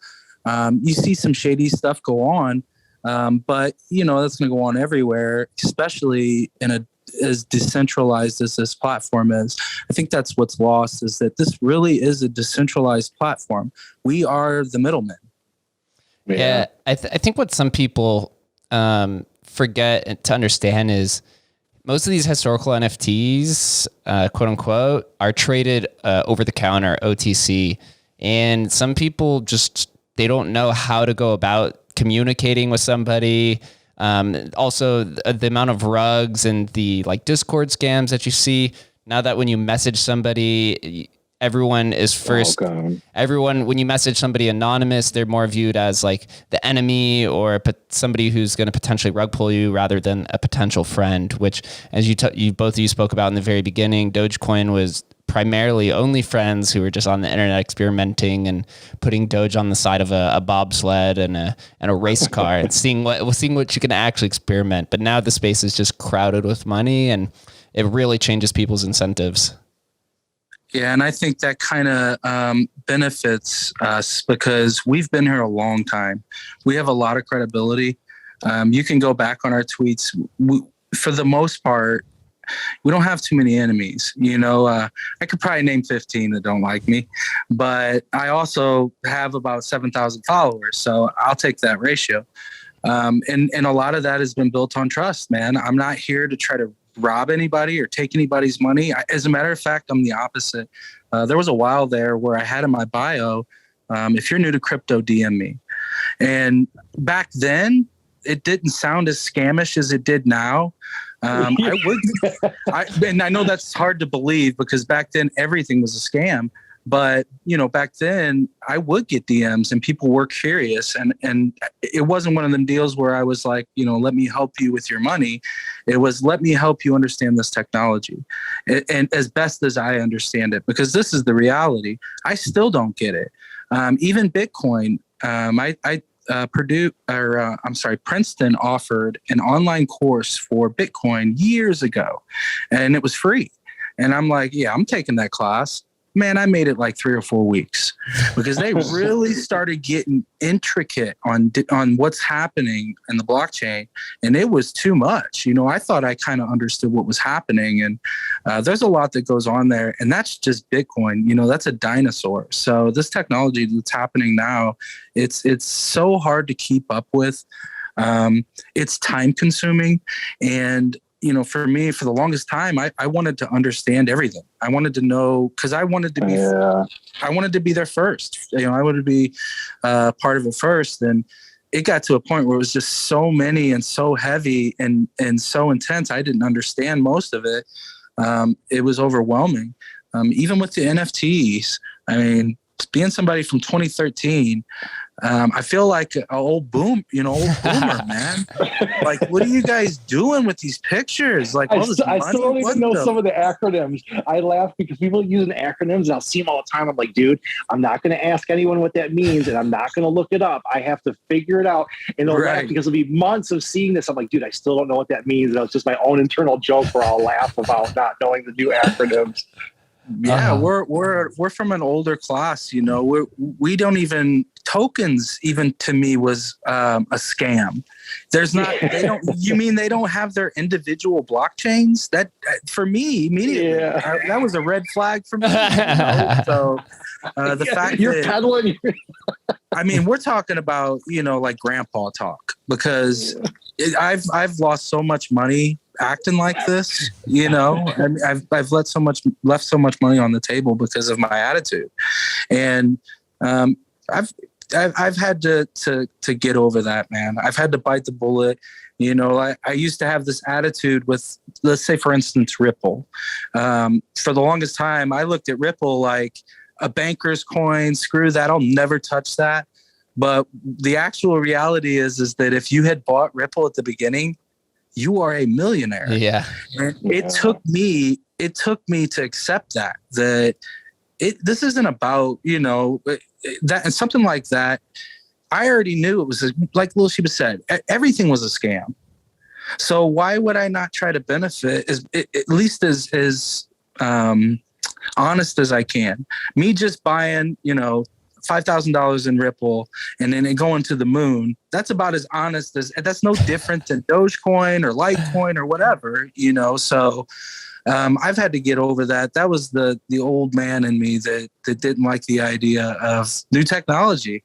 You see some shady stuff go on, but that's going to go on everywhere, especially in as decentralized as this platform is. I think that's what's lost, is that this really is a decentralized platform. We are the middlemen. Yeah, I think what some people forget to understand is most of these historical NFTs, quote unquote, are traded over the counter, OTC. And some people they don't know how to go about communicating with somebody. Also, the amount of rugs and the Discord scams that you see. Now that when you message somebody, everyone is first. Everyone, when you message somebody anonymous, they're more viewed as the enemy or somebody who's going to potentially rug pull you rather than a potential friend. Which, as you both of you spoke about in the very beginning, Dogecoin was primarily only friends who were just on the internet experimenting and putting Doge on the side of a bobsled and a race car and seeing what you can actually experiment. But now the space is just crowded with money, and it really changes people's incentives. Yeah, and I think that kind of benefits us because we've been here a long time. We have a lot of credibility. You can go back on our tweets. For the most part, we don't have too many enemies. I could probably name 15 that don't like me, but I also have about 7,000 followers. So I'll take that ratio. And a lot of that has been built on trust, man. I'm not here to try to rob anybody or take anybody's money. As a matter of fact, I'm the opposite. There was a while there where I had in my bio, if you're new to crypto, DM me. And back then, it didn't sound as scamish as it did now. And I know that's hard to believe because back then everything was a scam. But, back then I would get DMs and people were curious. And it wasn't one of them deals where I was like, let me help you with your money. It was, let me help you understand this technology. And as best as I understand it, because this is the reality, I still don't get it. Even Bitcoin, Princeton offered an online course for Bitcoin years ago, and it was free. And I'm like, yeah, I'm taking that class. Man, I made it 3 or 4 weeks because they really started getting intricate on what's happening in the blockchain, and it was too much. I thought I kind of understood what was happening, and there's a lot that goes on there, and that's just Bitcoin. That's a dinosaur. So this technology that's happening now, it's so hard to keep up with. It's time consuming, and for me, for the longest time, I wanted to understand everything. I wanted to know because I wanted to be, I wanted to be there first. I wanted to be part of it first. And it got to a point where it was just so many and so heavy and so intense. I didn't understand most of it. It was overwhelming. Even with the NFTs, I mean, being somebody from 2013, I feel like an old boomer, man. Like, what are you guys doing with these pictures? Like, all this money? I still don't even know some of the acronyms. I laugh because people using acronyms, and I'll see them all the time. I'm like, dude, I'm not going to ask anyone what that means, and I'm not going to look it up. I have to figure it out. And they'll laugh because it'll be months of seeing this. I'm like, dude, I still don't know what that means. And it's just my own internal joke where I'll laugh about not knowing the new acronyms. Yeah, we're from an older class, we don't even, tokens even to me was a scam. There's not, they don't have their individual blockchains? That for me immediately, that was a red flag for me. So the fact you're peddling. I mean, we're talking about, like grandpa talk, because I've lost so much money acting like this, and I've left so much money on the table because of my attitude. And I've had to get over that, man. I've had to bite the bullet. I used to have this attitude with, let's say, for instance, Ripple. For the longest time, I looked at Ripple like a banker's coin. Screw that. I'll never touch that. But the actual reality is that if you had bought Ripple at the beginning, you are a millionaire. Yeah. And it took me to accept that this isn't about, that, and something like that. I already knew it was, like LittleShibe said, everything was a scam. So why would I not try to benefit at least as honest as I can? Me just buying, $5,000 in Ripple and then it going to the moon. That's about as honest that's no different than Dogecoin or Litecoin or whatever, So I've had to get over that. That was the old man in me that didn't like the idea of new technology.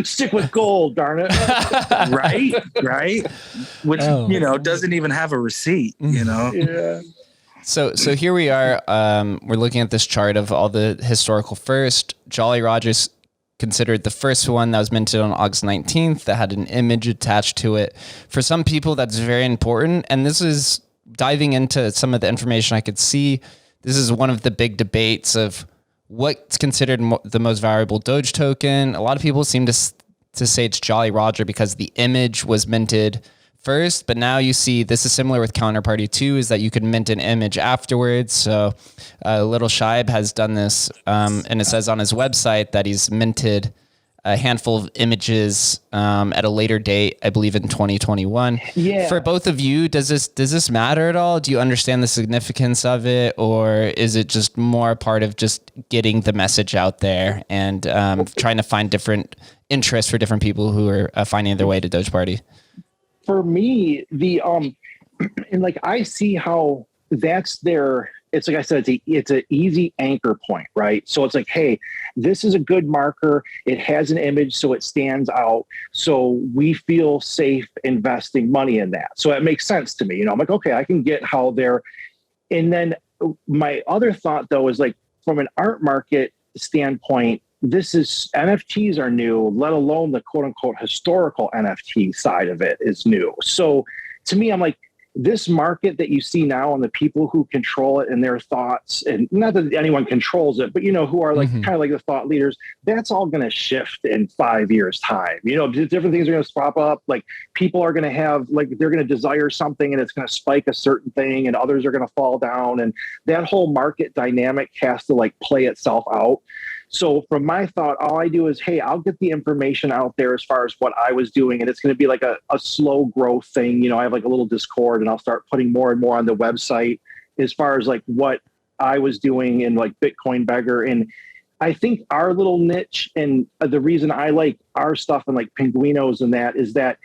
Stick with gold, darn it. Right. Which, doesn't even have a receipt, Yeah. So here we are. We're looking at this chart of all the historical first. Jollyroger's considered the first one that was minted on August 19th that had an image attached to it. For some people, that's very important. And this is diving into some of the information I could see. This is one of the big debates of what's considered the most valuable Doge token. A lot of people seem to say it's Jollyroger because the image was minted first, but now you see this is similar with Counterparty too, is that you can mint an image afterwards. So LittleShibe has done this, and it says on his website that he's minted a handful of images at a later date, I believe in 2021. Yeah. For both of you, does this matter at all? Do you understand the significance of it, or is it just more a part of just getting the message out there and trying to find different interests for different people who are finding their way to Dogeparty? For me, and like I see how that's it's like I said, it's an easy anchor point, right? So it's like, hey, this is a good marker. It has an image, so it stands out. So we feel safe investing money in that. So it makes sense to me. I'm like, okay, I can get how they're. And then my other thought though is like from an art market standpoint, NFTs are new, let alone the quote unquote historical NFT side of it is new. So to me, I'm like, this market that you see now and the people who control it and their thoughts, and not that anyone controls it, but who are like kind of like the thought leaders, that's all going to shift in 5 years time. Different things are going to pop up. Like people are going to have, like, they're going to desire something and it's going to spike a certain thing and others are going to fall down. And that whole market dynamic has to like play itself out. So from my thought, all I do is, hey, I'll get the information out there as far as what I was doing. And it's going to be like a slow growth thing. I have like a little Discord and I'll start putting more and more on the website as far as like what I was doing in like BitcoinBegger. And I think our little niche and the reason I like our stuff and like Pinguinos and that is that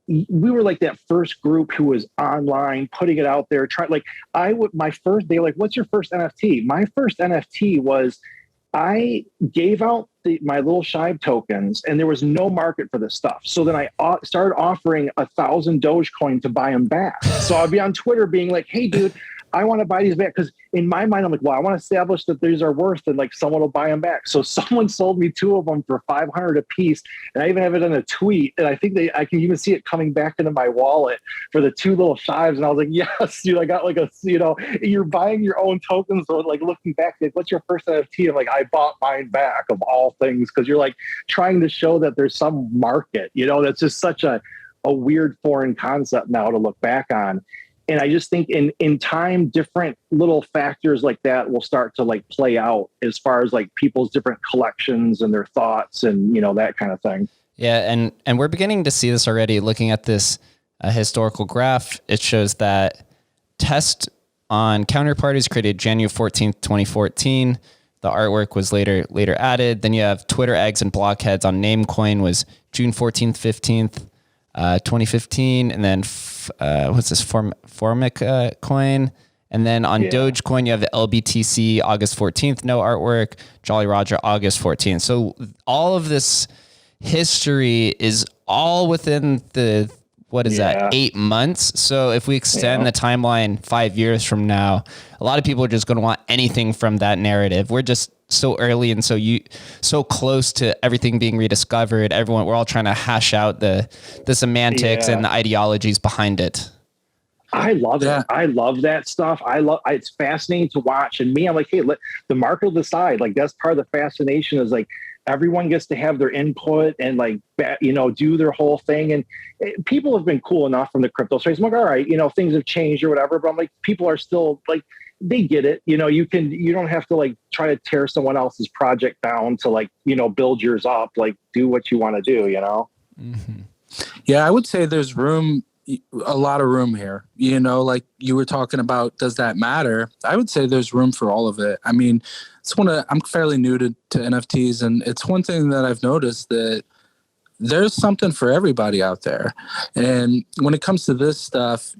we were like that first group who was online putting it out there. They were like, what's your first NFT? My first NFT was, I gave out my LittleShibe tokens and there was no market for this stuff. So then I started offering 1,000 Dogecoin to buy them back. So I'd be on Twitter being like, hey, dude, I want to buy these back. Because in my mind, I'm like, well, I want to establish that these are worth and like someone will buy them back. So someone sold me 2 of them for $500 a piece. And I even have it in a tweet. And I think I can even see it coming back into my wallet for the 2 LittleShibes. And I was like, yes, dude, I got like you're buying your own tokens. So like looking back, like, what's your first NFT? I'm like, I bought mine back of all things. Because you're like trying to show that there's some market, that's just such a weird foreign concept now to look back on. And I just think in time, different little factors like that will start to like play out as far as like people's different collections and their thoughts and, that kind of thing. Yeah. And we're beginning to see this already. Looking at this historical graph, it shows that test on Counterparties created January 14th, 2014. The artwork was later added. Then you have Twitter eggs and blockheads on Namecoin was June 14th, 15th, 2015. And then what's this Formic coin? And then on Dogecoin, you have the LBTC August 14th, no artwork, Jollyroger August 14th. So all of this history is all within the, 8 months. So if we extend the timeline 5 years from now, a lot of people are just going to want anything from that narrative. We're just so early and so close to everything being rediscovered. We're all trying to hash out the semantics and the ideologies behind it. I love it. I love that stuff. It's fascinating to watch. And me, I'm like, hey, let the market will decide. Like that's part of the fascination is like everyone gets to have their input and like, do their whole thing. And people have been cool enough from the crypto space. I'm like, all right, things have changed or whatever, but I'm like, people are still like, they get it. You don't have to like try to tear someone else's project down to like, build yours up, like do what you want to do, Mm-hmm. Yeah, I would say there's a lot of room here, like you were talking about, does that matter? I would say there's room for all of it. I mean, I'm fairly new to NFTs, and it's one thing that I've noticed that there's something for everybody out there. And when it comes to this stuff,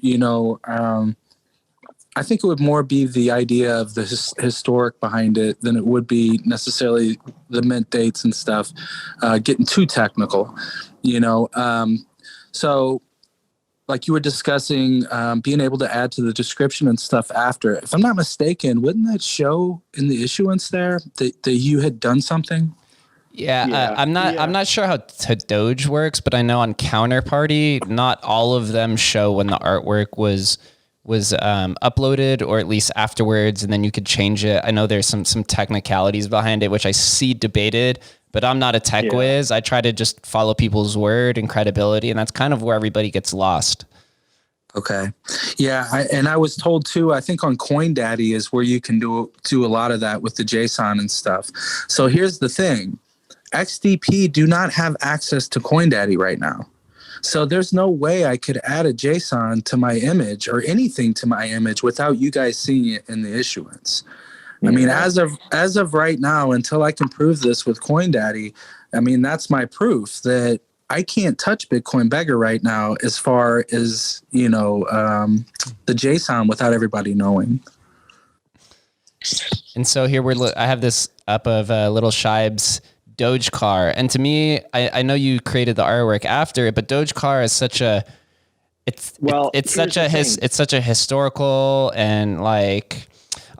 I think it would more be the idea of the historic behind it than it would be necessarily the mint dates and stuff, getting too technical, so like you were discussing, being able to add to the description and stuff after. If I'm not mistaken, wouldn't that show in the issuance there that you had done something? Yeah, I'm not sure how Doge works, but I know on Counterparty, not all of them show when the artwork was uploaded or at least afterwards, and then you could change it. I know there's some technicalities behind it, which I see debated, but I'm not a tech whiz. I try to just follow people's word and credibility, and that's kind of where everybody gets lost. Okay. Yeah. I was told too, I think on CoinDaddy is where you can do a lot of that with the JSON and stuff. So here's the thing. XDP do not have access to CoinDaddy right now. So there's no way I could add a JSON to my image or anything to my image without you guys seeing it in the issuance. I mean, as of right now, until I can prove this with CoinDaddy, I mean, that's my proof that I can't touch BitcoinBegger right now as far as, the JSON without everybody knowing. And so here I have this up of LittleShibe's Dogecar. And to me, I know you created the artwork after it, but Dogecar is such a historical and like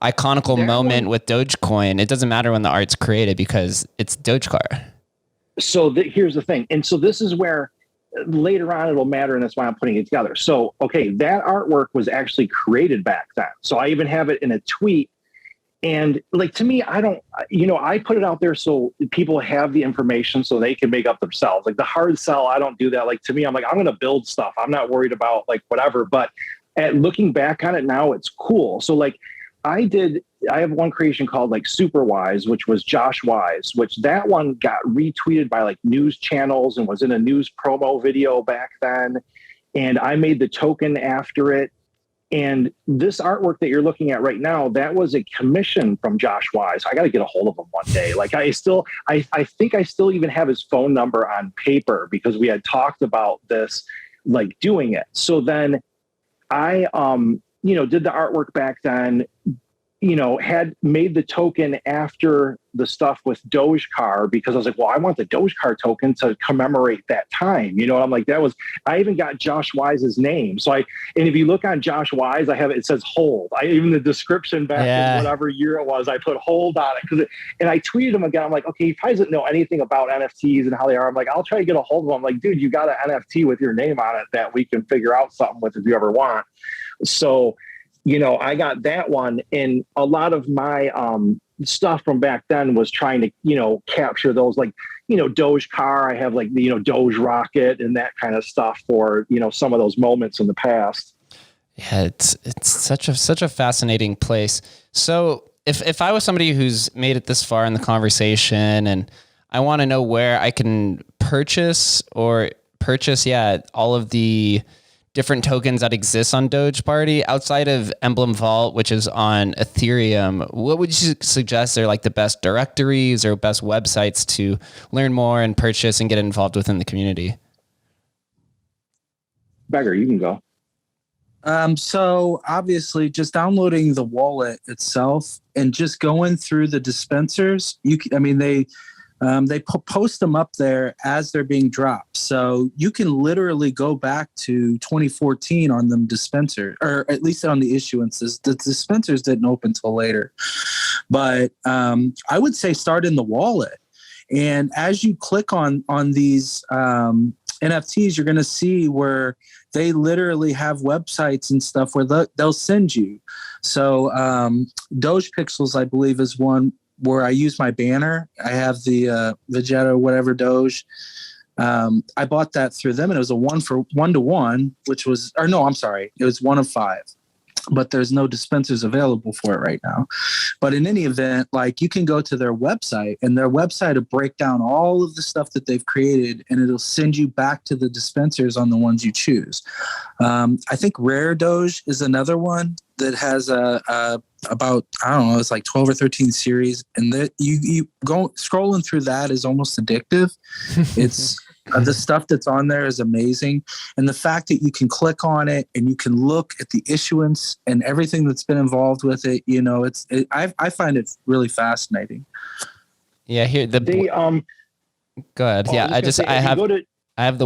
iconical moment with Dogecoin. It doesn't matter when the art's created because it's Dogecar. So here's the thing. And so this is where later on it'll matter, and that's why I'm putting it together. So, okay, that artwork was actually created back then. So I even have it in a tweet. And like, to me, I don't, I put it out there so people have the information so they can make up themselves. Like the hard sell, I don't do that. Like to me, I'm like, I'm going to build stuff. I'm not worried about like whatever, but looking back on it now, it's cool. So like I have one creation called like Super Wise, which was Josh Wise, which that one got retweeted by like news channels and was in a news promo video back then. And I made the token after it. And this artwork that you're looking at right now, that was a commission from Josh Wise. I got to get a hold of him one day. Like I think I still even have his phone number on paper because we had talked about this, like doing it. So then I, did the artwork back then. had made the token after the stuff with Dogecar, because I was like, well, I want the Dogecar token to commemorate that time. I'm like, I even got Josh Wise's name. And if you look on Josh Wise, it says hold. Even the description back in whatever year it was, I put hold on it. And I tweeted him again. I'm like, okay, he probably doesn't know anything about NFTs and how they are. I'm like, I'll try to get a hold of him. I'm like, dude, you got an NFT with your name on it that we can figure out something with if you ever want. So, I got that one, and a lot of my stuff from back then was trying to, capture those, like, Dogecar. I have like the, Doge rocket and that kind of stuff for, some of those moments in the past. Yeah, it's such a fascinating place. So if I was somebody who's made it this far in the conversation and I want to know where I can purchase, all of the different tokens that exist on Dogeparty outside of Emblem Vault, which is on Ethereum, what would you suggest are like the best directories or best websites to learn more and purchase and get involved within the community? Beggar, you can go. So obviously just downloading the wallet itself and just going through the dispensers, they post them up there as they're being dropped. So you can literally go back to 2014 on them dispenser, or at least on the issuances. The dispensers didn't open till later. But I would say start in the wallet. And as you click on these NFTs, you're going to see where they literally have websites and stuff where they'll send you. So Doge Pixels, I believe, is one where I use my banner. I have the Vegeta whatever Doge. I bought that through them, and it was a 1-to-1, which was, or no, I'm sorry, it was 1 of 5. But there's no dispensers available for it right now. But in any event, like, you can go to their website, and their website will break down all of the stuff that they've created, and it'll send you back to the dispensers on the ones you choose. I think Rare Doge is another one that has about, I don't know, it's like 12 or 13 series, and that you go scrolling through that is almost addictive. It's the stuff that's on there is amazing, and the fact that you can click on it and you can look at the issuance and everything that's been involved with it, I find it really fascinating. Yeah, here go ahead. I have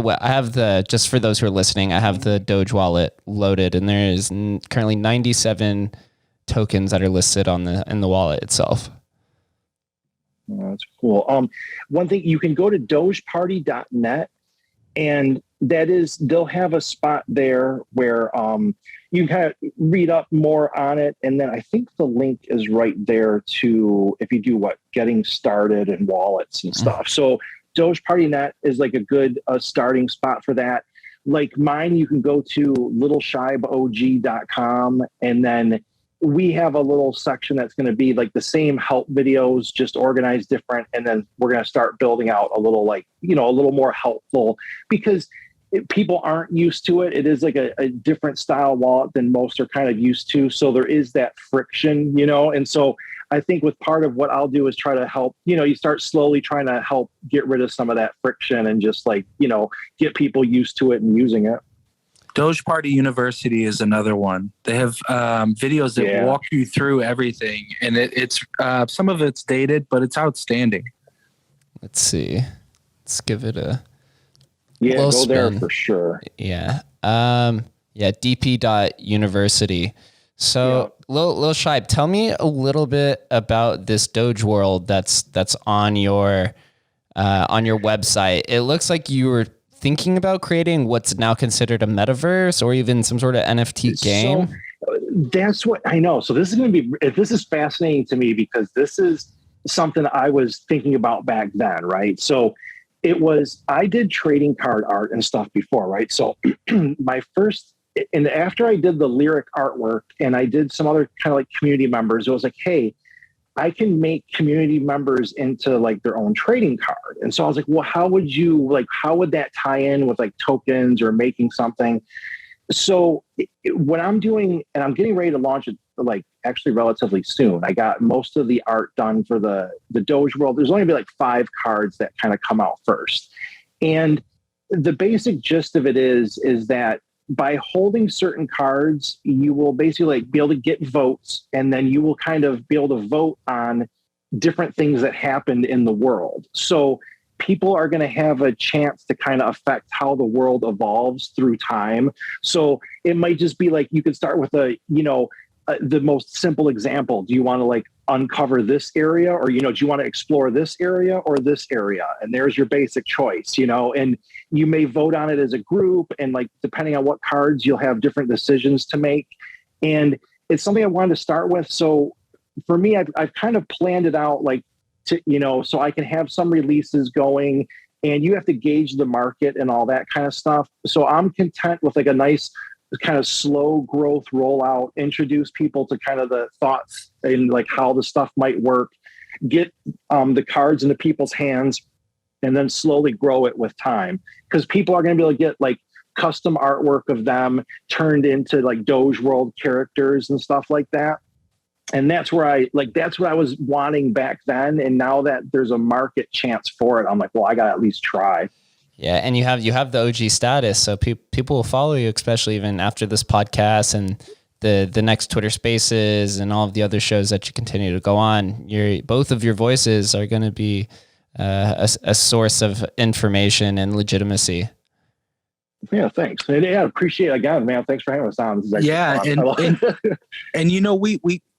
the just for those who are listening, I have the Doge wallet loaded, and there is currently 97 tokens that are listed in the wallet itself. Oh, that's cool. One thing, you can go to dogeparty.net, and they'll have a spot there where you can kind of read up more on it. And then I think the link is right there to, if you do getting started and wallets and stuff. So dogeparty.net is like a good starting spot for that. Like mine, you can go to littleshibeog.com, and then we have a little section that's going to be like the same help videos, just organized different. And then we're going to start building out a little, a little more helpful, because people aren't used to it. It is like a different style wallet than most are kind of used to. So there is that friction, and so I think with part of what I'll do is try to help, you start slowly trying to help get rid of some of that friction and just get people used to it and using it. Dogeparty University is another one. They have videos that walk you through everything, and it's some of it's dated, but it's outstanding. Let's see. Let's give it a go spin. there for sure. Yeah. dp.university. So, LittleShibe, tell me a little bit about this Dogeworld that's on your website. It looks like you were thinking about creating what's now considered a metaverse or even some sort of NFT game. So that's what I know. So this is fascinating to me, because this is something I was thinking about back then, right? So I did trading card art and stuff before, right? So and after I did the lyric artwork and I did some other kind of like community members, it was like, hey, I can make community members into like their own trading card. And so I was like, well, how would that tie in with like tokens or making something? So what I'm doing, and I'm getting ready to launch it like actually relatively soon. I got most of the art done for the Dogeworld. There's only be like 5 cards that kind of come out first. And the basic gist of it is that by holding certain cards, you will basically like be able to get votes, and then you will kind of be able to vote on different things that happened in the world. So people are going to have a chance to kind of affect how the world evolves through time. So it might just be like, you could start with the most simple example. Do you want to like uncover this area, or, do you want to explore this area or this area? And there's your basic choice, and you may vote on it as a group, and like, depending on what cards, you'll have different decisions to make. And it's something I wanted to start with. So for me, I've kind of planned it out like to, so I can have some releases going, and you have to gauge the market and all that kind of stuff. So I'm content with like a nice kind of slow growth rollout, introduce people to kind of the thoughts and like how the stuff might work, get the cards into people's hands, and then slowly grow it with time. Because people are going to be able to get like custom artwork of them turned into like Dogeworld characters and stuff like that. And that's what I was wanting back then. And now that there's a market chance for it, I'm like, well, I got to at least try. Yeah, and you have the OG status, so people will follow you, especially even after this podcast and the next Twitter Spaces and all of the other shows that you continue to go on. Both of your voices are going to be a source of information and legitimacy. Yeah, thanks. And yeah, appreciate it again, man. Thanks for having us on. Yeah, and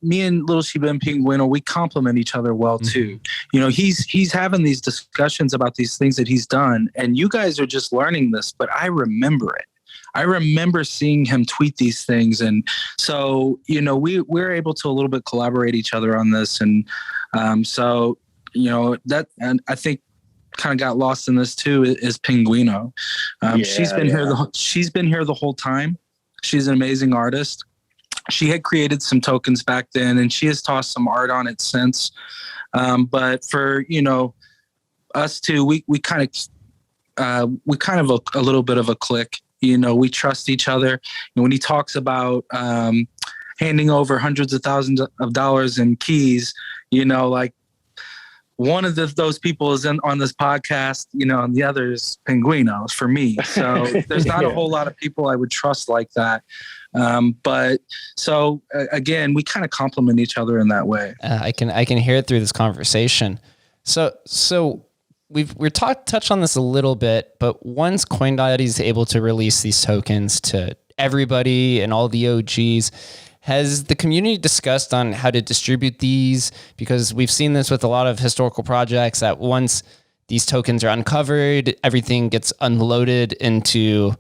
me and LittleShibe and Pinguino, we complement each other well too. He's having these discussions about these things that he's done, and you guys are just learning this, but I remember it. I remember seeing him tweet these things, and so we're able to a little bit collaborate each other on this, and that, and I think kind of got lost in this too is Pinguino. She's been here the whole time. She's an amazing artist. She had created some tokens back then, and she has tossed some art on it since. But for us two, we kind of a little bit of a clique. We trust each other. And when he talks about handing over hundreds of thousands of dollars in keys, like, one of those people is on this podcast, and the other is Pinguino for me. So there's not a whole lot of people I would trust like that. But so again, we kind of complement each other in that way. I can hear it through this conversation. So we're touched on this a little bit, but once CoinDaddy is able to release these tokens to everybody and all the OGs, has the community discussed on how to distribute these? Because we've seen this with a lot of historical projects that once these tokens are uncovered, everything gets unloaded into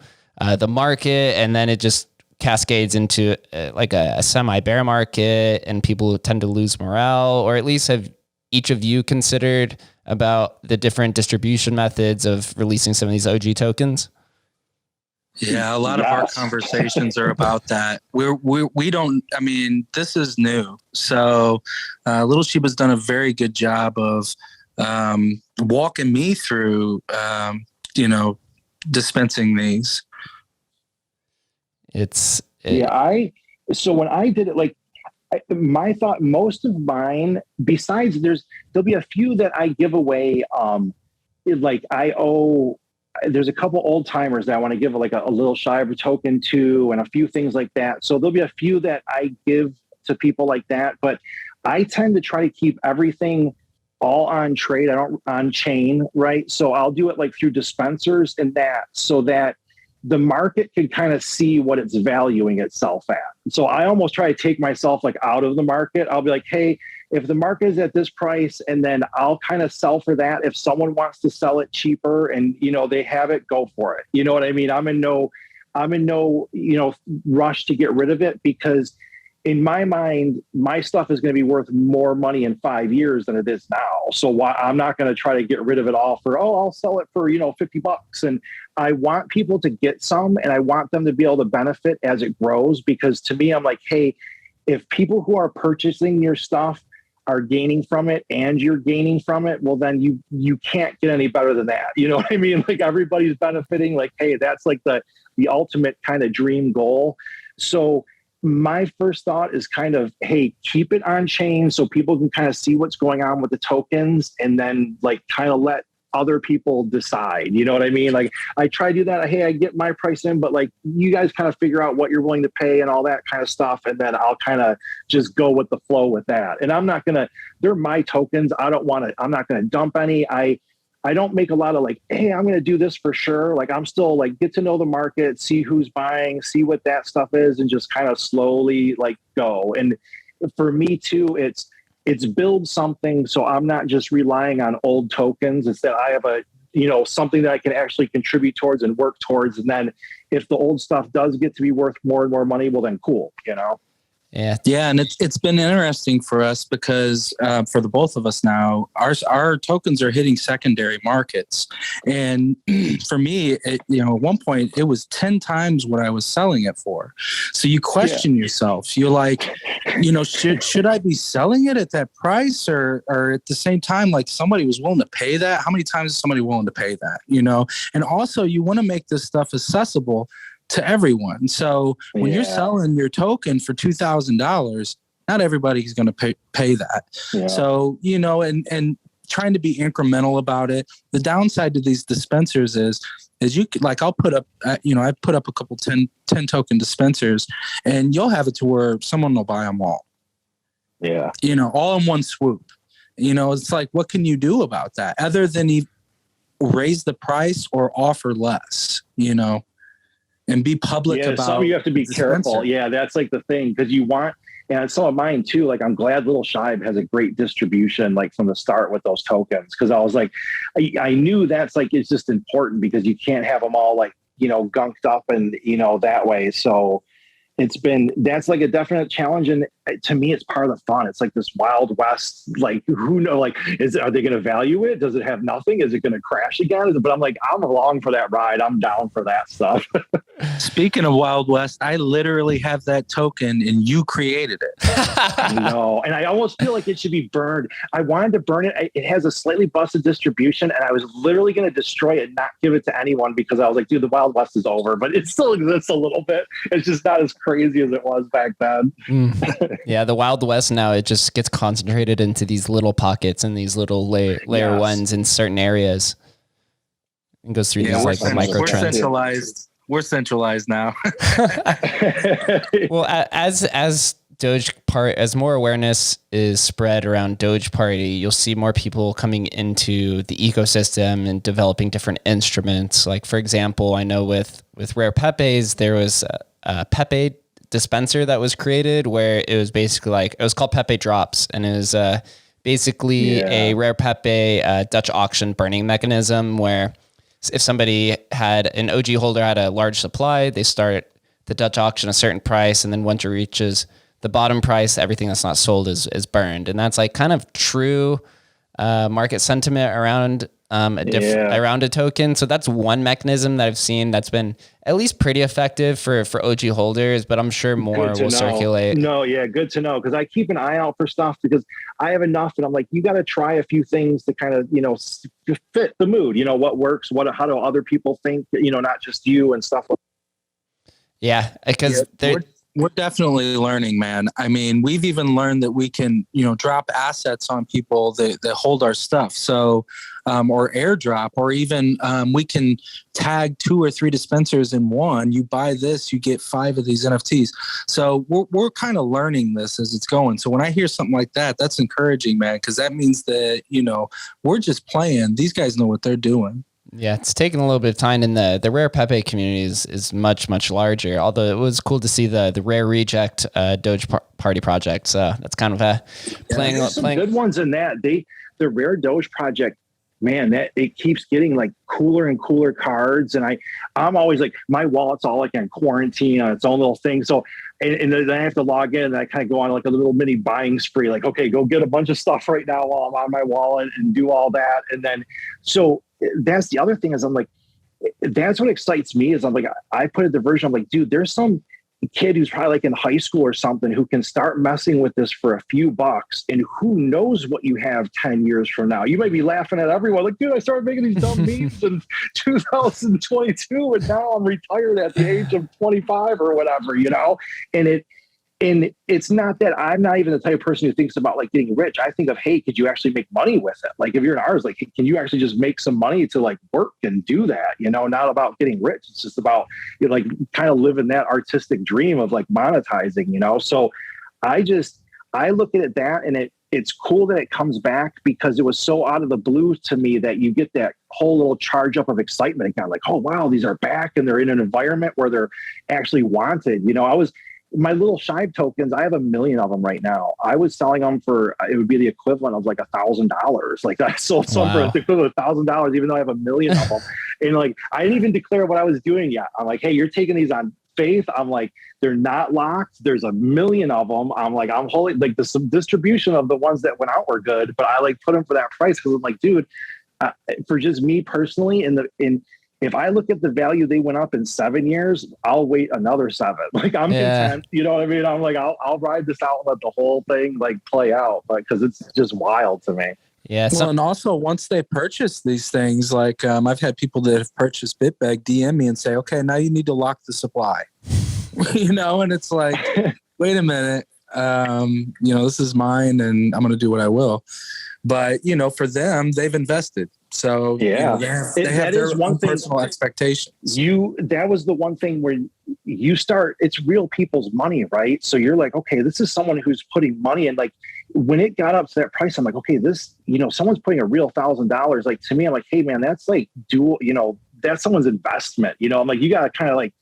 the market, and then it just cascades into like a semi-bear market, and people tend to lose morale. Or at least have each of you considered about the different distribution methods of releasing some of these OG tokens? Yeah, a lot of our conversations are about that. We don't. I mean, this is new, so LittleShibe has done a very good job of walking me through, dispensing these. So when I did it, like, my thought, most of mine, besides there'll be a few that I give away. There's a couple old timers that I want to give like a LittleShibe token to, and a few things like that. So there'll be a few that I give to people like that, but I tend to try to keep everything all on trade. I don't on chain, right? So I'll do it like through dispensers and that, so that the market can kind of see what it's valuing itself at. So I almost try to take myself like out of the market. I'll be like, hey, if the market is at this price, and then I'll kind of sell for that. If someone wants to sell it cheaper and, they have it, go for it. You know what I mean? I'm in no, rush to get rid of it, because in my mind, my stuff is going to be worth more money in 5 years than it is now. So I'm not going to try to get rid of it all for, I'll sell it for, $50. And I want people to get some, and I want them to be able to benefit as it grows, because to me, I'm like, hey, if people who are purchasing your stuff are gaining from it and you're gaining from it, well, then you can't get any better than that. You know what I mean? Like, everybody's benefiting. Like, hey, that's like the ultimate kind of dream goal. So my first thought is kind of, hey, keep it on chain so people can kind of see what's going on with the tokens, and then like kind of let other people decide. You know what I mean? Like I try to do that. Hey, I get my price in, but like you guys kind of figure out what you're willing to pay and all that kind of stuff. And then I'll kind of just go with the flow with that. And I'm not going to, they're my tokens. I'm not going to dump any. I don't make a lot of like, hey, I'm going to do this for sure. Like I'm still like get to know the market, see who's buying, see what that stuff is, and just kind of slowly like go. And for me too, it's build something. So I'm not just relying on old tokens. It's that I have something that I can actually contribute towards and work towards. And then if the old stuff does get to be worth more and more money, well then cool, Yeah, and it's been interesting for us because for the both of us now, our tokens are hitting secondary markets, and for me, at one point it was 10 times what I was selling it for. So you question yourself. You're like, should I be selling it at that price, or at the same time, like somebody was willing to pay that? How many times is somebody willing to pay that? And also you want to make this stuff accessible to everyone. So when you're selling your token for $2,000, not everybody's going to pay that. Yeah. So, and trying to be incremental about it. The downside to these dispensers is you like, I'll put up, I put up a couple 10 token dispensers, and you'll have it to where someone will buy them all. Yeah. All in one swoop. It's like, what can you do about that other than raise the price or offer less, and be public about some you have to be careful. Yeah, that's like the thing, because you want, and some of mine too, like I'm glad LittleShibe has a great distribution like from the start with those tokens, because I was like, I knew that's like, it's just important because you can't have them all like, gunked up and, that way. So that's like a definite challenge. And to me, it's part of the fun. It's like this Wild West, like who knows, like, are they going to value it? Does it have nothing? Is it going to crash again? But I'm like, I'm along for that ride. I'm down for that stuff. Speaking of Wild West, I literally have that token and you created it. No. And I almost feel like it should be burned. I wanted to burn it. It has a slightly busted distribution, and I was literally going to destroy it, not give it to anyone, because I was like, dude, the Wild West is over, but it still exists a little bit. It's just not as crazy as it was back then. Yeah, the Wild West now, it just gets concentrated into these little pockets and these little layer ones in certain areas. It goes through these like micro trends. We're centralized now. Well, as more awareness is spread around Dogeparty, you'll see more people coming into the ecosystem and developing different instruments. Like, for example, I know with Rare Pepes, there was a Pepe dispenser that was created where it was basically it was called Pepe Drops, and it was basically a Rare Pepe Dutch auction burning mechanism where if somebody had an OG holder had a large supply, they start the Dutch auction a certain price, and then once it reaches the bottom price, everything that's not sold is burned. And that's like kind of true market sentiment around around a token. So that's one mechanism that I've seen that's been at least pretty effective for OG holders, but I'm sure more will circulate. No, yeah, good to know, because I keep an eye out for stuff, because I have enough, and I'm like, you got to try a few things to kind of, fit the mood, what works, how do other people think, not just you and stuff like that. Yeah, because we're definitely learning, man. I mean, we've even learned that we can, drop assets on people that hold our stuff. So, or airdrop, or even we can tag 2 or 3 dispensers in one. You buy this, you get 5 of these NFTs. So we're kind of learning this as it's going. So when I hear something like that, that's encouraging, man, because that means that, we're just playing. These guys know what they're doing. Yeah, it's taken a little bit of time, and the Rare Pepe community is much, much larger. Although it was cool to see the Rare Reject Dogeparty project. So that's kind of playing. Some good ones in that. The Rare Doge project, man, that it keeps getting like cooler and cooler cards. And I'm always like, my wallet's all like in quarantine on its own little thing. So, and then I have to log in, and I kind of go on like a little mini buying spree. Like, okay, go get a bunch of stuff right now while I'm on my wallet and do all that. And then, so that's the other thing is I'm like, that's what excites me is I'm like, I put a diversion. I'm like, dude, there's some kid who's probably like in high school or something who can start messing with this for a few bucks, and who knows what you have 10 years from now. You might be laughing at everyone like, dude, I started making these dumb memes in 2022, and now I'm retired at the age of 25 or whatever, and And it's not that I'm not even the type of person who thinks about like getting rich. I think of, hey, could you actually make money with it? Like if you're in ours, like, can you actually just make some money to like work and do that? You know, not about getting rich. It's just about, you know, like kind of living that artistic dream of like monetizing, you know? So I look at that, and it's cool that it comes back, because it was so out of the blue to me that you get that whole little charge up of excitement again. Like, oh, wow, these are back and they're in an environment where they're actually wanted. You know, my LittleShibe tokens, I have 1 million of them right now. I was selling them for, it would be the equivalent of like $1,000. Like I sold some for the equivalent of $1,000, even though I have 1 million of them. And like, I didn't even declare what I was doing yet. I'm like, hey, you're taking these on faith. I'm like, they're not locked. There's 1 million of them. I'm like, I'm holding like the distribution of the ones that went out were good, but I like put them for that price. Cause I'm like, dude, for just me personally, if I look at the value they went up in 7 years, I'll wait another 7. Like I'm content, you know what I mean? I'm like, I'll ride this out and let the whole thing like play out, like, cause it's just wild to me. Yeah. Well, and also once they purchase these things, like I've had people that have purchased BitBeg DM me and say, okay, now you need to lock the supply, you know? And it's like, wait a minute, you know, this is mine and I'm going to do what I will. But, you know, for them, they've invested. So yeah, you know, they have their own personal expectations. That was the one thing where you start, it's real people's money, right? So you're like, okay, this is someone who's putting money in. Like when it got up to that price, I'm like, okay, this, you know, someone's putting a real $1,000. Like to me, I'm like, hey man, that's like dual, you know, that's someone's investment. You know, I'm like, you got to kind of like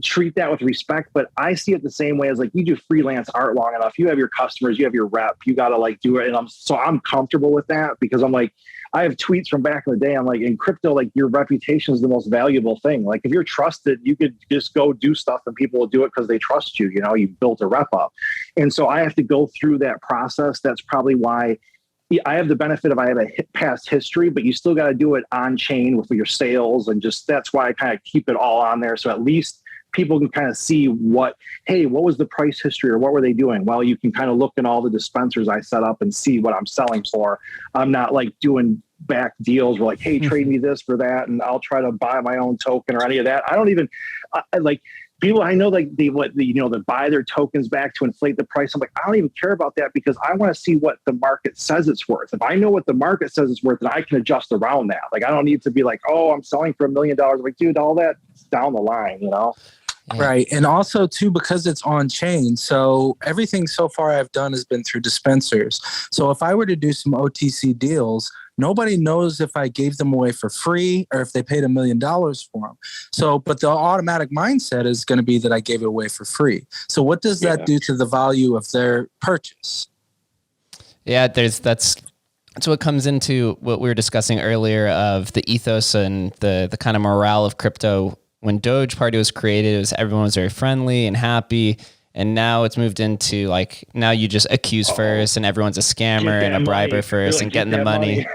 treat that with respect. But I see it the same way as like, you do freelance art long enough, you have your customers, you have your rep, you got to like do it. And I'm comfortable with that, because I'm like, I have tweets from back in the day. I'm like, in crypto, like your reputation is the most valuable thing. Like if you're trusted, you could just go do stuff and people will do it because they trust you. You know, you built a rep up. And so I have to go through that process. That's probably why I have the benefit of I have a past history, but you still got to do it on chain with your sales. And just that's why I kind of keep it all on there. So at least people can kind of see what was the price history or what were they doing? Well, you can kind of look in all the dispensers I set up and see what I'm selling for. I'm not like doing back deals where like, hey, trade me this for that, and I'll try to buy my own token or any of that. I don't even like people I know like they buy their tokens back to inflate the price. I'm like, I don't even care about that, because I want to see what the market says it's worth. If I know what the market says it's worth, then I can adjust around that. Like I don't need to be like, oh, I'm selling for $1 million. Like, dude, all that's down the line, you know? Right. And also too, because it's on chain. So everything so far I've done has been through dispensers. So if I were to do some OTC deals, nobody knows if I gave them away for free or if they paid $1 million for them. So, but the automatic mindset is going to be that I gave it away for free. So what does that do to the value of their purchase? Yeah, that's what comes into what we were discussing earlier of the ethos and the kind of morale of crypto. When Dogeparty was created, everyone was very friendly and happy. And now it's moved into like, now you just accuse first and everyone's a scammer and a briber first and getting the money.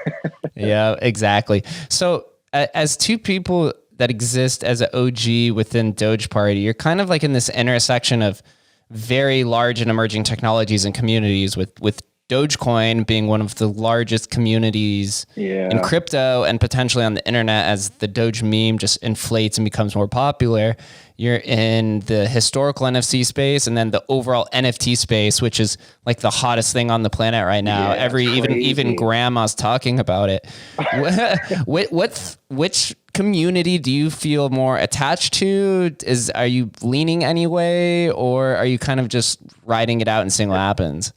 Yeah, exactly. So as two people that exist as an OG within Dogeparty, you're kind of like in this intersection of very large and emerging technologies and communities with Dogecoin being one of the largest communities in crypto and potentially on the internet as the Doge meme just inflates and becomes more popular. You're in the historical NFC space and then the overall NFT space, which is like the hottest thing on the planet right now. Even grandma's talking about it. Which community do you feel more attached to? Are you leaning any way, or are you kind of just riding it out and seeing what happens?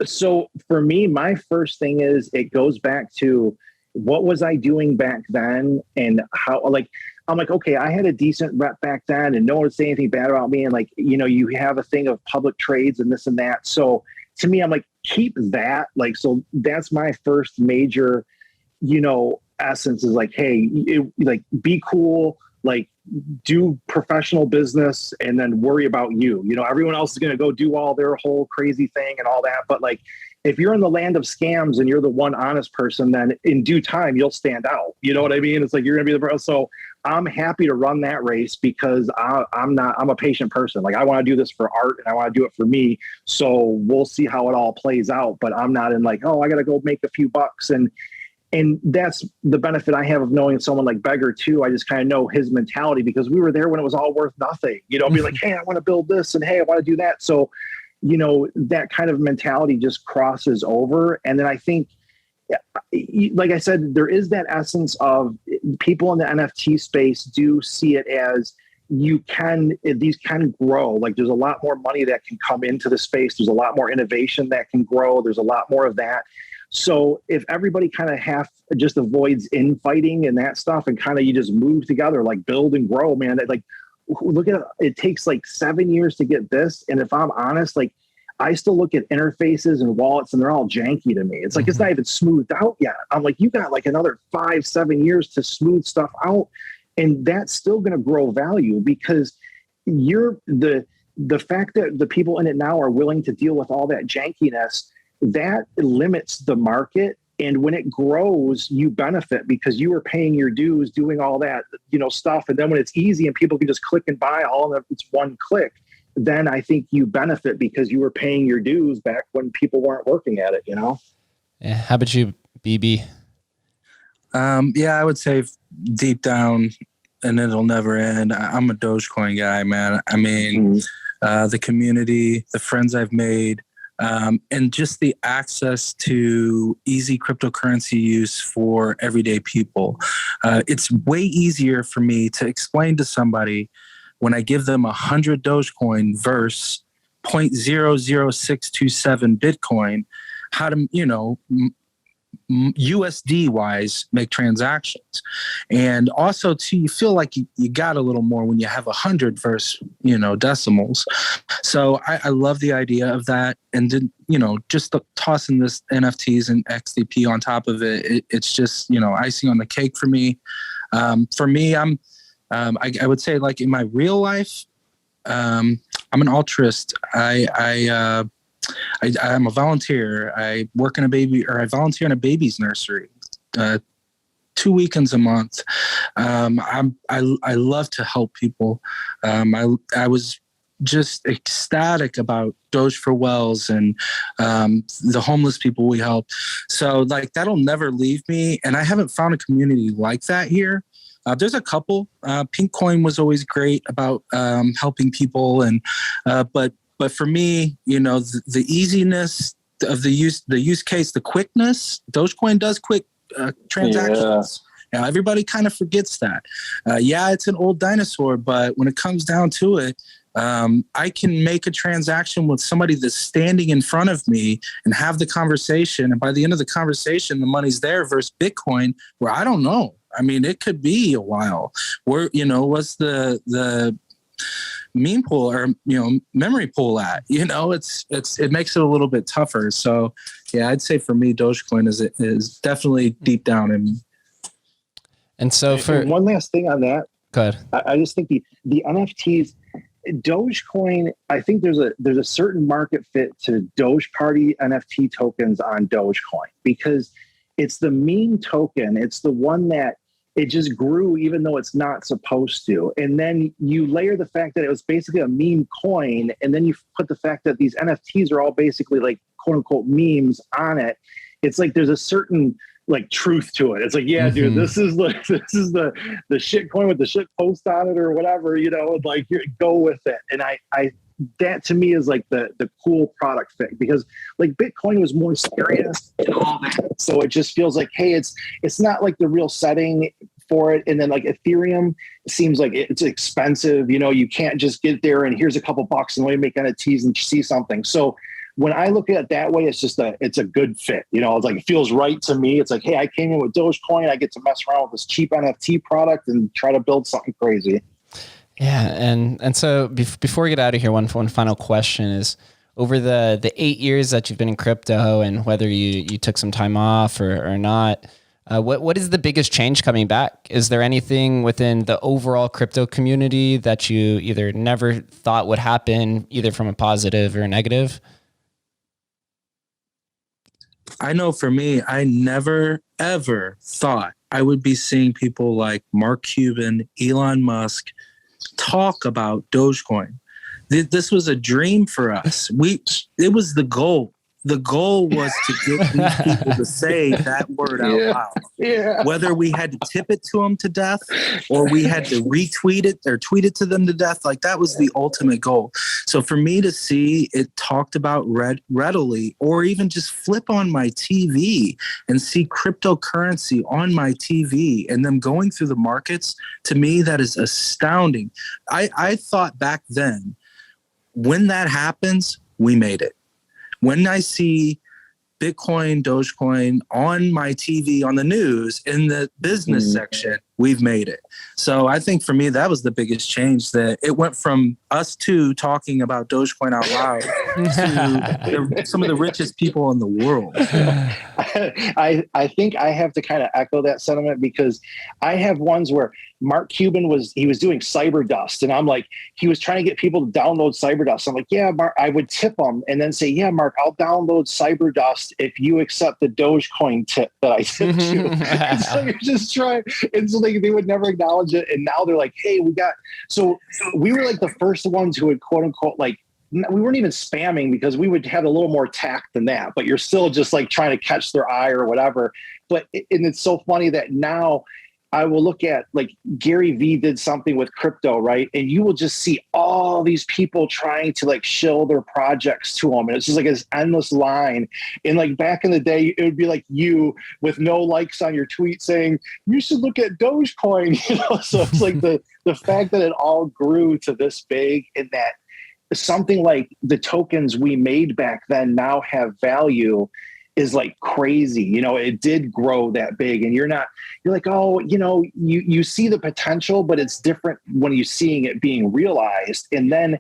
So for me, my first thing is it goes back to what was I doing back then and how, like, I'm like, okay, I had a decent rep back then and no one would say anything bad about me. And like, you know, you have a thing of public trades and this and that. So to me, I'm like, keep that. Like, so that's my first major, you know, essence is like, hey, like be cool, like do professional business and then worry about you. You know, everyone else is going to go do all their whole crazy thing and all that. But like, if you're in the land of scams and you're the one honest person, then in due time, you'll stand out. You know what I mean? It's like, you're going to be the person. So I'm happy to run that race because I'm a patient person. Like I want to do this for art and I want to do it for me. So we'll see how it all plays out. But I'm not in like, oh, I got to go make a few bucks. And that's the benefit I have of knowing someone like Beggar too. I just kind of know his mentality because we were there when it was all worth nothing. You know, be like, hey, I want to build this and hey, I want to do that. So that kind of mentality just crosses over. And then I think, like I said, there is that essence of people in the NFT space do see it as these can grow. Like there's a lot more money that can come into the space. There's a lot more innovation that can grow. There's a lot more of that. So if everybody kind of just avoids infighting and that stuff, and kind of you just move together, like build and grow, man. Like look at it takes like 7 years to get this. And if I'm honest, like I still look at interfaces and wallets and they're all janky to me. It's like, it's not even smoothed out yet. I'm like, you got like another 5-7 years to smooth stuff out. And that's still going to grow value, because the fact that the people in it now are willing to deal with all that jankiness, that limits the market. And when it grows, you benefit because you are paying your dues, doing all that, stuff. And then when it's easy and people can just click and buy all of it's one click, then I think you benefit because you were paying your dues back when people weren't working at it, Yeah. How about you, BB? Yeah, I would say deep down, and it'll never end, I'm a Dogecoin guy, man. I mean, the community, the friends I've made, and just the access to easy cryptocurrency use for everyday people. It's way easier for me to explain to somebody when I give them 100 Dogecoin versus 0.00627 Bitcoin, how to, USD wise make transactions. And also too, you feel like you got a little more when you have 100 versus, decimals. So I love the idea of that. And then, just tossing this NFTs and XDP on top of it, it's just, icing on the cake for me. For me, I would say, like in my real life, I'm an altruist. I'm a volunteer. I work in I volunteer in a baby's nursery, 2 weekends a month. I love to help people. I was just ecstatic about Doge for Wells and the homeless people we help. So like that'll never leave me. And I haven't found a community like that here. There's a couple. Pinkcoin was always great about helping people, and but for me, the easiness of the use case, the quickness. Dogecoin does quick transactions. Yeah. Everybody kind of forgets that. Yeah, it's an old dinosaur, but when it comes down to it, I can make a transaction with somebody that's standing in front of me and have the conversation. And by the end of the conversation, the money's there versus Bitcoin, where I don't know. I mean, it could be a while. Where, what's the meme pool or, memory pool at? It makes it a little bit tougher. So, yeah, I'd say for me, Dogecoin is definitely deep down in me. And so and one last thing on that. Go ahead. I just think the NFTs, Dogecoin, I think there's a certain market fit to Dogeparty NFT tokens on Dogecoin, because it's the meme token. It's the one that it just grew even though it's not supposed to. And then you layer the fact that it was basically a meme coin, and then you put the fact that these NFTs are all basically like quote unquote memes on it. It's like there's a certain like truth to it. It's like, yeah, dude, this is the shit coin with the shit post on it or whatever, like go with it. And I that to me is like the cool product fit, because like Bitcoin was more serious and all that. So it just feels like, hey, it's not like the real setting for it. And then like Ethereum seems like it's expensive. You can't just get there and here's a couple bucks and let me make NFTs and see something. So when I look at it that way, it's just it's a good fit. It's like, it feels right to me. It's like, hey, I came in with Dogecoin. I get to mess around with this cheap NFT product and try to build something crazy. Yeah. And so before we get out of here, one final question is, over the 8 years that you've been in crypto, and whether you took some time off or not, what is the biggest change coming back? Is there anything within the overall crypto community that you either never thought would happen, either from a positive or a negative? I know for me, I never, ever thought I would be seeing people like Mark Cuban, Elon Musk talk about Dogecoin. This was a dream for us. It was the goal. the goal was to get these people to say that word out loud. Yeah. Whether we had to tip it to them to death or we had to retweet it or tweet it to them to death, like that was the ultimate goal. So for me to see it talked about readily, or even just flip on my TV and see cryptocurrency on my TV and them going through the markets, to me, that is astounding. I thought back then, when that happens, we made it. When I see Bitcoin, Dogecoin on my TV, on the news, in the business section, we've made it. So I think for me, that was the biggest change, that it went from us two talking about Dogecoin out loud to some of the richest people in the world. I think I have to kind of echo that sentiment, because I have ones where Mark Cuban was doing Cyberdust, and I'm like, he was trying to get people to download Cyberdust. I'm like, yeah, Mark, I would tip him and then say, yeah, Mark, I'll download Cyberdust if you accept the Dogecoin tip that I tipped you. And so you're just trying, and so they would never acknowledge it. And now they're like, hey, so we were like the first ones who would quote unquote, like, we weren't even spamming, because we would have a little more tact than that, but you're still just like trying to catch their eye or whatever. And it's so funny that now I will look at, like, Gary Vee did something with crypto, right? And you will just see all these people trying to like shill their projects to him. And it's just like this endless line. And like back in the day, it would be like you with no likes on your tweet saying, you should look at Dogecoin, So it's like the fact that it all grew to this big, and that something like the tokens we made back then now have value is like crazy. It did grow that big, and you're like, oh, you see the potential, but it's different when you're seeing it being realized. And then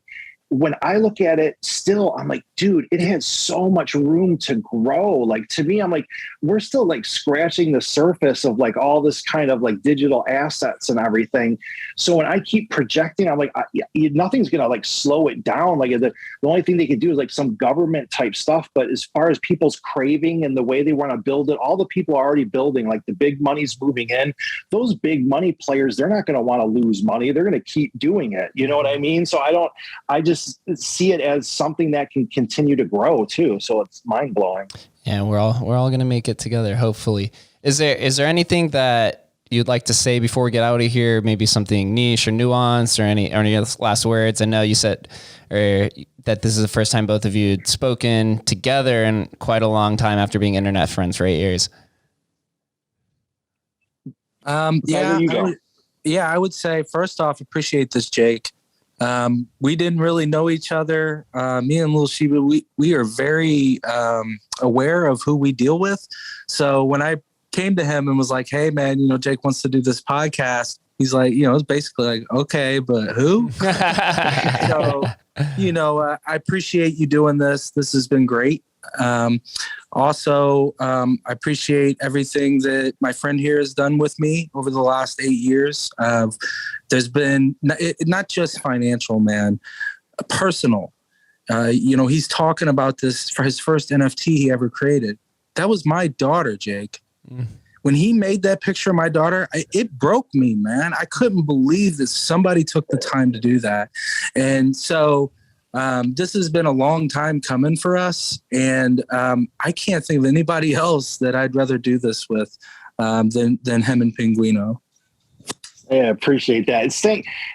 when I look at it still, I'm like, dude, it has so much room to grow. Like, to me, I'm like, we're still like scratching the surface of like all this kind of like digital assets and everything. So when I keep projecting, I'm like, nothing's going to like slow it down. Like the only thing they could do is like some government type stuff. But as far as people's craving and the way they want to build it, all the people are already building, like the big money's moving in. Those big money players, they're not going to want to lose money. They're going to keep doing it. You know what I mean? So I just see it as something that can continue to grow too. So it's mind blowing. Yeah, we're all going to make it together, hopefully. Is there anything that you'd like to say before we get out of here? Maybe something niche or nuanced, or any last words? I know you said that this is the first time both of you had spoken together in quite a long time after being internet friends for 8 years. I would say, first off, appreciate this, Jake. We didn't really know each other. Me and LittleShibe, we are very aware of who we deal with. So when I came to him and was like, hey man, Jake wants to do this podcast, he's like, it's basically like, okay, but who? So, I appreciate you doing this. This has been great. Also, I appreciate everything that my friend here has done with me over the last 8 years. There's been not just financial, man, personal. He's talking about this for his first NFT he ever created. That was my daughter, Jake. When he made that picture of my daughter, it broke me, man. I couldn't believe that somebody took the time to do that. And so this has been a long time coming for us. And I can't think of anybody else that I'd rather do this with than him and Pinguino. Yeah, I appreciate that.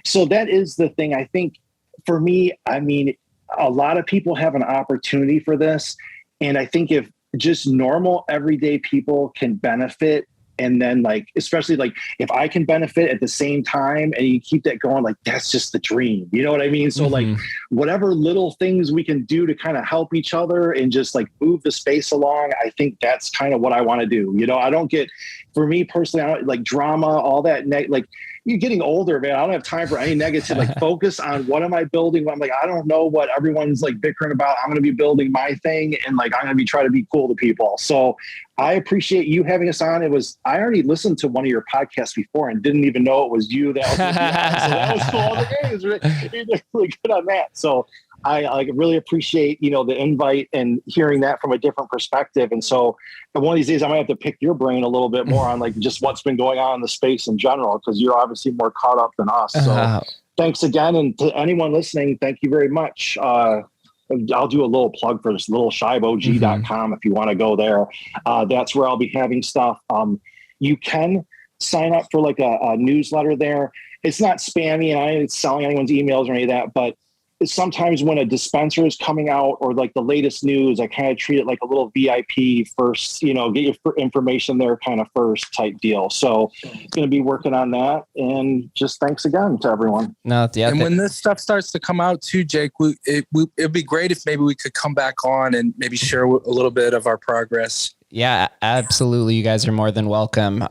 So that is the thing. I think for me, I mean, a lot of people have an opportunity for this. And I think if just normal everyday people can benefit, and then like, especially like if I can benefit at the same time and you keep that going, like that's just the dream. You know what I mean? So like whatever little things we can do to kind of help each other and just like move the space along, I think that's kind of what I want to do. I don't get, for me personally, I don't like drama, all that, like you're getting older, man. I don't have time for any negative, like focus on what am I building? I'm like, I don't know what everyone's like bickering about. I'm going to be building my thing. And like, I'm going to be trying to be cool to people. So I appreciate you having us on. I already listened to one of your podcasts before and didn't even know it was you that was on. So that was cool. I was like, hey, it's really good on that. So I really appreciate, the invite and hearing that from a different perspective. And so one of these days I might have to pick your brain a little bit more on like just what's been going on in the space in general, because you're obviously more caught up than us. So thanks again. And to anyone listening, thank you very much. I'll do a little plug for this LittleShibeOG.com if you want to go there. That's where I'll be having stuff. You can sign up for like a newsletter there. It's not spammy and I ain't selling anyone's emails or any of that, but sometimes when a dispenser is coming out or like the latest news, I kind of treat it like a little VIP first, get your information there kind of first type deal. So going to be working on that. And just thanks again to everyone. No, yeah. And when this stuff starts to come out too, Jake, it'd be great if maybe we could come back on and maybe share a little bit of our progress. Yeah, absolutely. You guys are more than welcome.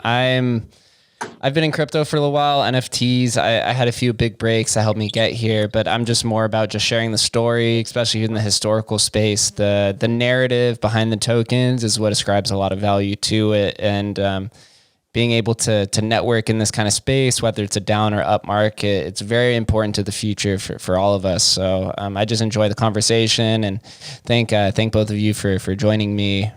I've been in crypto for a little while, NFTs. I had a few big breaks that helped me get here, but I'm just more about just sharing the story, especially in the historical space. The narrative behind the tokens is what ascribes a lot of value to it. And being able to network in this kind of space, whether it's a down or up market, it's very important to the future for all of us. So I just enjoy the conversation and thank both of you for joining me.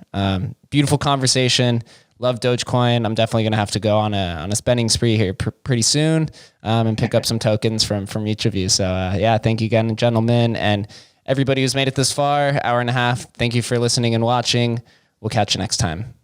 Beautiful conversation. Love Dogecoin. I'm definitely going to have to go on a spending spree here pretty soon and pick up some tokens from each of you. So yeah, thank you again, gentlemen, and everybody who's made it this far, hour and a half. Thank you for listening and watching. We'll catch you next time.